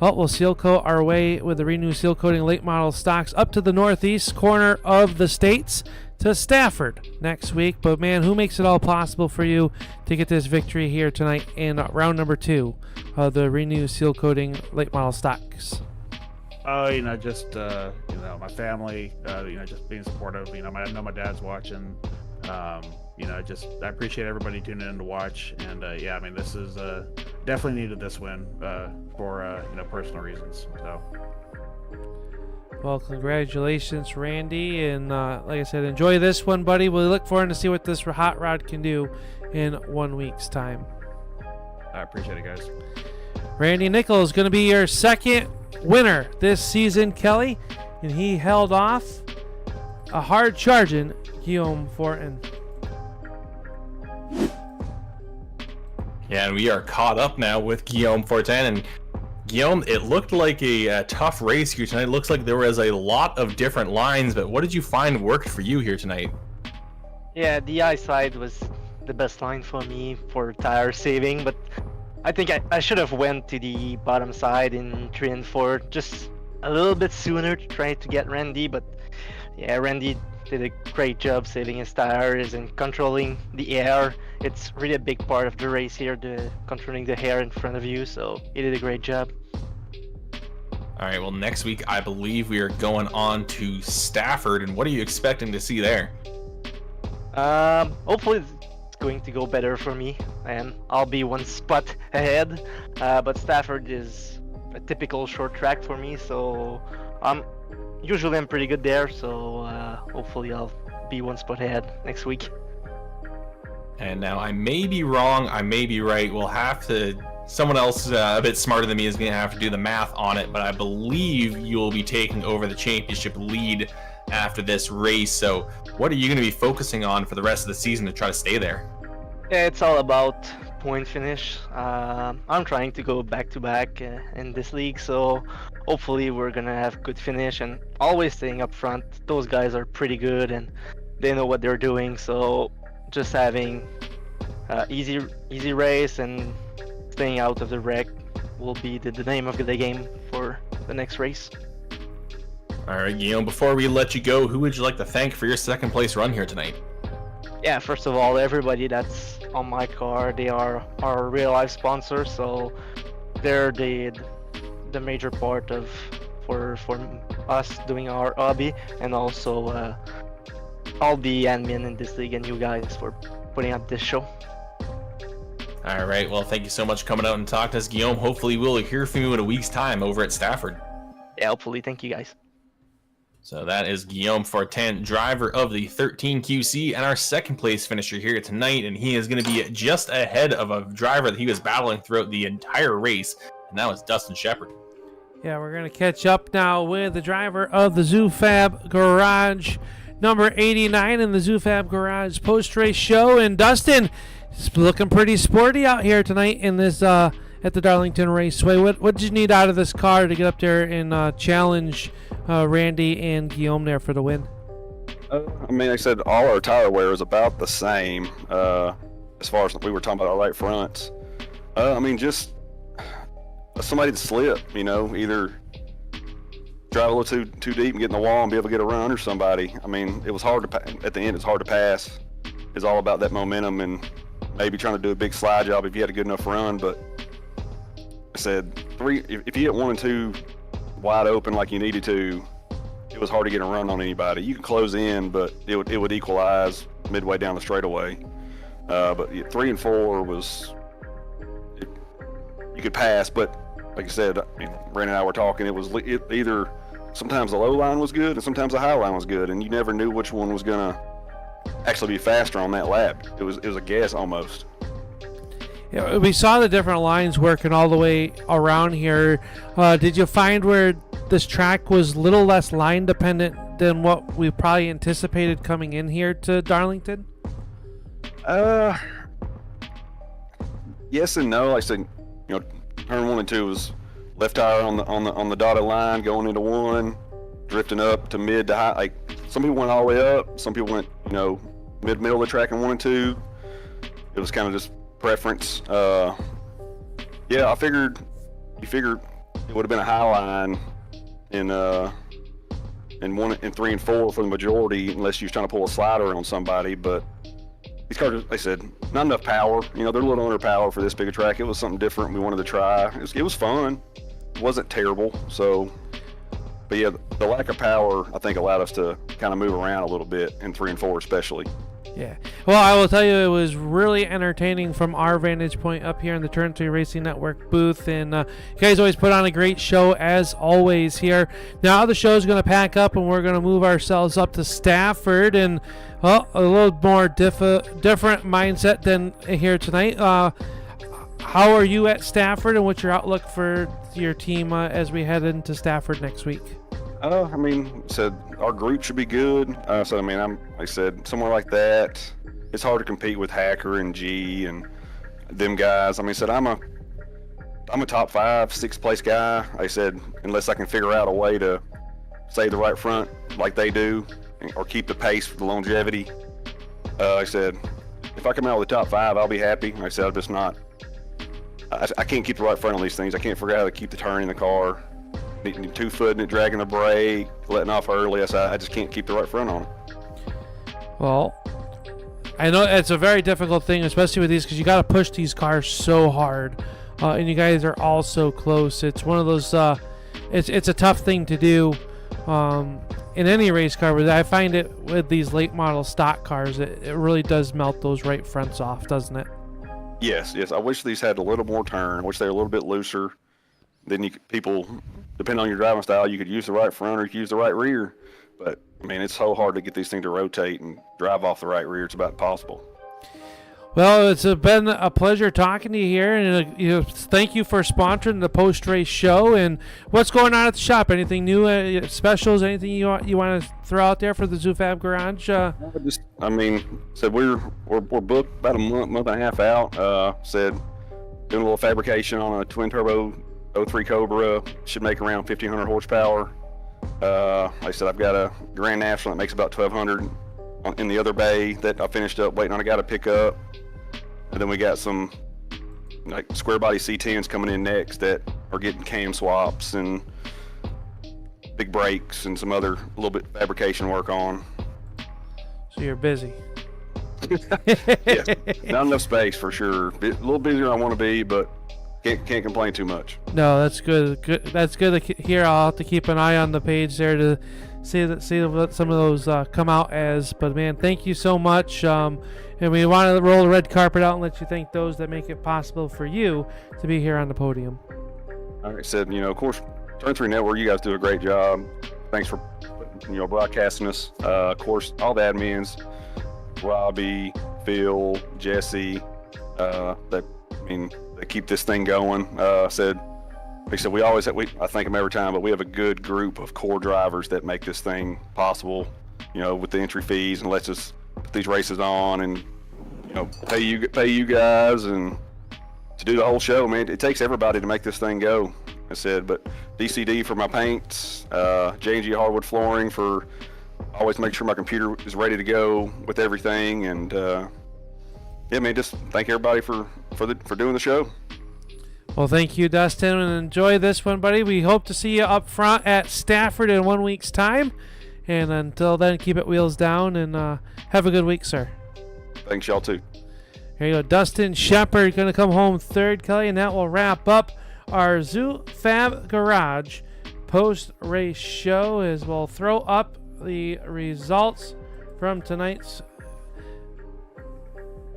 we'll seal coat our way with the Renu Sealcoating late model stocks up to the northeast corner of the states to Stafford next week. But, man, who makes it all possible for you to get this victory here tonight in round number 2 of the Renu Sealcoating late model stocks? Oh, just my family, just being supportive. I know my dad's watching. I appreciate everybody tuning in to watch. And I mean, this is definitely needed this win for personal reasons. So. Well, congratulations, Randy, and like I said, enjoy this one, buddy. We'll look forward to see what this hot rod can do in 1 week's time. I appreciate it, guys. Randy Nichols is going to be your second winner this season, Kelly, and he held off a hard-charging Guillaume Fortin. Yeah, and we are caught up now with Guillaume Fortin, and Guillaume, it looked like a tough race here tonight. It looks like there was a lot of different lines, but what did you find worked for you here tonight? Yeah, the high side was the best line for me for tire saving, but I think I should have went to the bottom side in 3 and 4 just a little bit sooner to try to get Randy, but yeah, Randy did a great job saving his tires and controlling the air. It's really a big part of the race here, controlling the air in front of you, so he did a great job. All right, well, next week, I believe we are going on to Stafford, and what are you expecting to see there? Hopefully it's going to go better for me, and I'll be one spot ahead. But Stafford is a typical short track for me, so usually I'm pretty good there. So hopefully I'll be one spot ahead next week. And now I may be wrong, I may be right. We'll have to. Someone else a bit smarter than me is going to have to do the math on it, but I believe you'll be taking over the championship lead after this race. So what are you going to be focusing on for the rest of the season to try to stay there? Yeah, it's all about point finish. I'm trying to go back-to-back in this league, so hopefully we're going to have good finish and always staying up front. Those guys are pretty good and they know what they're doing, so just having easy race and staying out of the wreck will be the name of the game for the next race. All right, Guillaume, before we let you go, who would you like to thank for your second place run here tonight? Yeah, first of all, everybody that's on my car, they are our real life sponsors, so they're the major part of for us doing our hobby, and also all the admin in this league and you guys for putting up this show. All right, well, thank you so much for coming out and talking to us, Guillaume. Hopefully we'll hear from you in a week's time over at Stafford. Yeah, hopefully. Thank you, guys. So that is Guillaume Fortin, driver of the 13QC, and our second place finisher here tonight, and he is going to be just ahead of a driver that he was battling throughout the entire race, and that was Dustin Shepard. Yeah, we're going to catch up now with the driver of the ZooFab Garage, number 89 in the ZooFab Garage post-race show, and Dustin, it's looking pretty sporty out here tonight in this at the Darlington Raceway. What did you need out of this car to get up there and challenge Randy and Guillaume there for the win? I mean, like I said, all our tire wear is about the same as far as we were talking about our right fronts. I mean, just somebody to slip, you know, either drive a little too deep and get in the wall and be able to get a run or somebody. I mean, it was hard to at the end. It's hard to pass. It's all about that momentum and maybe trying to do a big slide job if you had a good enough run. But I said, if you hit 1 and 2 wide open like you needed to, it was hard to get a run on anybody. You could close in, but it would equalize midway down the straightaway. But 3 and 4 was you could pass, but like I said, I mean, Brandon and I were talking. It was either sometimes the low line was good and sometimes the high line was good, and you never knew which one was gonna actually be faster on that lap. It was a guess almost. Yeah, we saw the different lines working all the way around here. Did you find where this track was a little less line dependent than what we probably anticipated coming in here to Darlington? Yes and no. Like I said, you know, turn 1 and 2 was left tire on the dotted line going into 1, drifting up to mid to high. Like some people went all the way up, some people went, you know, middle of the track in 1 and 2. It was kind of just preference. Yeah, you figured it would have been a high line in 3 and 4 for the majority, unless you was trying to pull a slider on somebody. But these cars, like I said, not enough power. You know, they're a little under power for this big a track. It was something different we wanted to try. It was fun. It wasn't terrible. So, but yeah, the lack of power, I think, allowed us to kind of move around a little bit in 3 and 4 especially. Yeah. Well, I will tell you, it was really entertaining from our vantage point up here in the Turn 3 Racing Network booth, and you guys always put on a great show as always here. Now the show's going to pack up, and we're going to move ourselves up to Stafford, and a little more different mindset than here tonight. How are you at Stafford, and what's your outlook for your team as we head into Stafford next week? I mean, said our group should be good. So I mean, like I said, somewhere like that, it's hard to compete with Hacker and G and them guys. I mean, said I'm a top 5, 6th place guy. Like I said, unless I can figure out a way to save the right front like they do, or keep the pace for the longevity. Like I said, if I come out with the top 5, I'll be happy. Like I said, I'm just not. I can't keep the right front on these things. I can't figure out how to keep the turn in the car. 2-footing it, dragging the brake, letting off early. I just can't keep the right front on it. Well, I know it's a very difficult thing, especially with these, because you got to push these cars so hard, and you guys are all so close. It's one of those it's a tough thing to do in any race car, but I find it with these late model stock cars, it really does melt those right fronts off, doesn't it? Yes. I wish these had a little more turn. I wish they were a little bit looser. Then people, depending on your driving style, you could use the right front or you could use the right rear. But I mean, it's so hard to get these things to rotate and drive off the right rear. It's about impossible. Well, it's been a pleasure talking to you here, and thank you for sponsoring the post-race show. And what's going on at the shop? Anything new, specials? Anything you want to throw out there for the Zoofab Garage? Said we're booked about a month and a half out. Said doing a little fabrication on a twin turbo 03 Cobra, should make around 1,500 horsepower. Like I said, I've got a Grand National that makes about 1,200 in the other bay that I finished up waiting on a guy to pick up. And then we got some like square body C10s coming in next that are getting cam swaps and big brakes and some other little bit fabrication work on. So you're busy. Yeah, not enough space for sure. A little busier than I want to be, but can't complain too much. No, that's good. That's good to hear. I'll have to keep an eye on the page there to see what some of those come out as. But man, thank you so much. And we want to roll the red carpet out and let you thank those that make it possible for you to be here on the podium. All right, said, of course, Turn 3 Network, you guys do a great job. Thanks for, broadcasting us. Of course, all the admins, Robbie, Phil, Jesse, they keep this thing going. We always have, I thank them every time, but we have a good group of core drivers that make this thing possible, with the entry fees and lets us put these races on and, pay you guys and to do the whole show, man. It takes everybody to make this thing go. I said, but DCD for my paints, J&G hardwood flooring for always make sure my computer is ready to go with everything. And, just thank everybody for doing the show. Well, thank you, Dustin, and enjoy this one, buddy. We hope to see you up front at Stafford in 1 week's time. And until then, keep it wheels down and have a good week, sir. Thanks, y'all, too. Here you go. Dustin Shepard going to come home third, Kelly, and that will wrap up our Zoofab Garage post-race show as we'll throw up the results from tonight's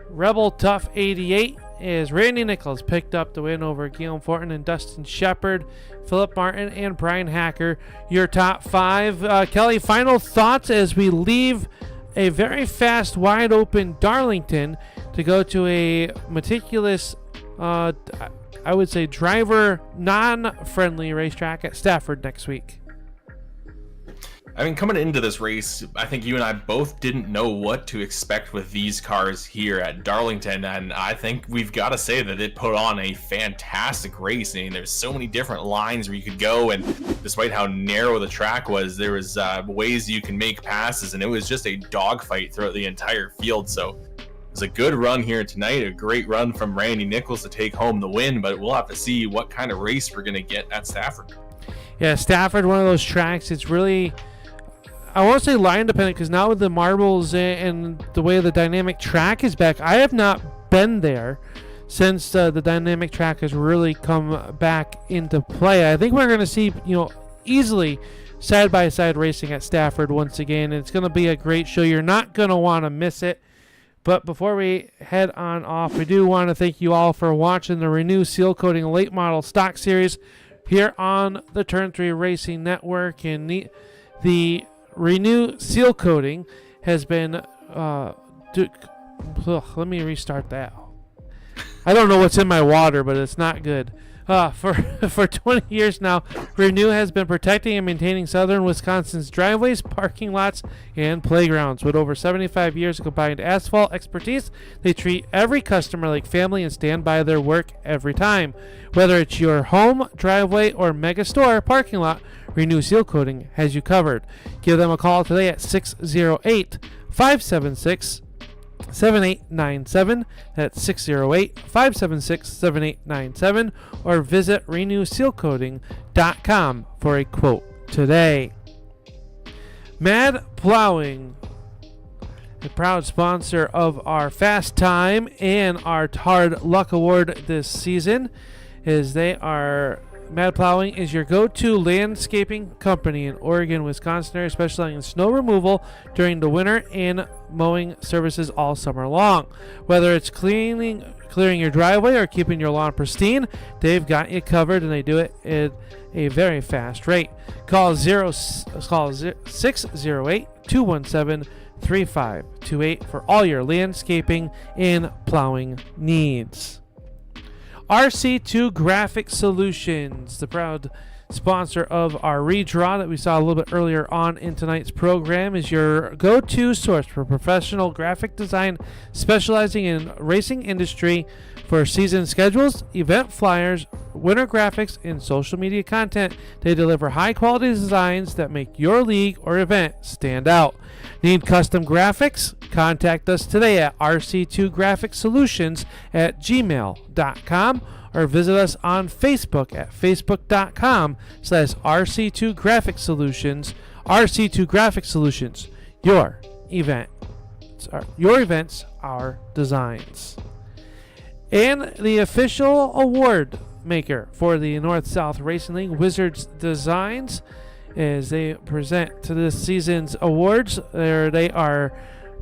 Rebel Tough 88 as Randy Nichols picked up the win over Guillaume Fortin and Dustin Shepard, Philip Martin, and Brian Hacker. Your top five. Kelly, final thoughts as we leave a very fast, wide-open Darlington to go to a meticulous, I would say, driver non-friendly racetrack at Stafford next week. Coming into this race, I think you and I both didn't know what to expect with these cars here at Darlington, and I think we've got to say that it put on a fantastic race. There's so many different lines where you could go, and despite how narrow the track was, there was ways you can make passes, and it was just a dogfight throughout the entire field. So it was a good run here tonight, a great run from Randy Nichols to take home the win, but we'll have to see what kind of race we're going to get at Stafford. Yeah, Stafford, one of those tracks, it's really, I won't say line dependent, because now with the marbles and the way the dynamic track is back, I have not been there since the dynamic track has really come back into play. I think we're going to see, easily side-by-side racing at Stafford once again. It's going to be a great show. You're not going to want to miss it. But before we head on off, we do want to thank you all for watching the Renu Sealcoating Late Model Stock Series here on the Turn 3 Racing Network. And the Renu Sealcoating has been let me restart that. I don't know what's in my water, but it's not good. For 20 years now, Renu has been protecting and maintaining southern Wisconsin's driveways, parking lots, and playgrounds. With over 75 years of combined asphalt expertise, they treat every customer like family and stand by their work every time. Whether it's your home, driveway, or mega store parking lot, Renu Sealcoating has you covered. Give them a call today at 608-576-7897. That's 608-576-7897, or visit renusealcoating.com for a quote today. Mad Plowing, a proud sponsor of our Fast Time and our Hard Luck Award this season, is they are Mad Plowing is your go-to landscaping company in Oregon, Wisconsin area, specializing in snow removal during the winter and mowing services all summer long. Whether it's clearing your driveway or keeping your lawn pristine, they've got you covered, and they do it at a very fast rate. Call 608-217-3528 for all your landscaping and plowing needs. RC2 Graphic Solutions, the proud sponsor of our redraw that we saw a little bit earlier on in tonight's program, is your go-to source for professional graphic design, specializing in racing industry for season schedules, event flyers, winter graphics, and social media content. They deliver high-quality designs that make your league or event stand out. Need custom graphics? Contact us today at rc2graphicsolutions@gmail.com or visit us on Facebook at facebook.com/RC2 Graphic Solutions. RC2 Graphic Solutions, your events, our designs. And the official award maker for the North-South Racing League, Wizards Designs, as they present to this season's awards. They are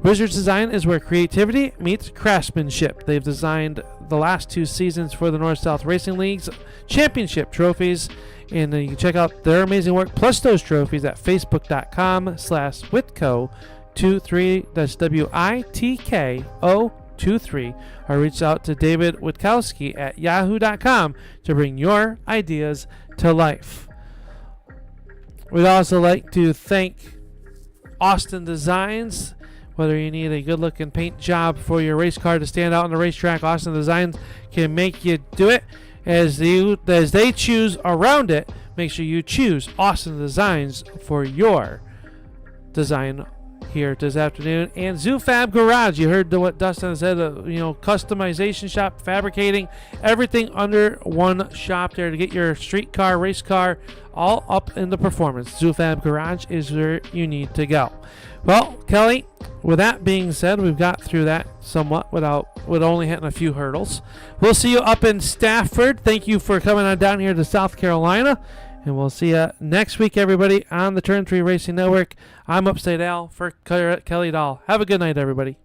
Wizards Design is where creativity meets craftsmanship. They've designed the last 2 seasons for the North-South Racing League's championship trophies, and you can check out their amazing work plus those trophies at facebook.com/Witco23. That's WITKO23, or reach out to David Witkowski at yahoo.com to bring your ideas to life. We'd also like to thank Austin Designs. Whether you need a good-looking paint job for your race car to stand out on the racetrack, Austin Designs can make you do it. As they choose around it, make sure you choose Austin Designs for your design here this afternoon. And ZooFab Garage, you heard what Dustin said, customization shop, fabricating, everything under one shop there to get your street car, race car, all up in the performance. ZooFab Garage is where you need to go. Well, Kelly, with that being said, we've got through that somewhat with only hitting a few hurdles. We'll see you up in Stafford. Thank you for coming on down here to South Carolina, and we'll see you next week, everybody, on the Turn 3 Racing Network. I'm Upside Al for Kelly Dahl. Have a good night, everybody.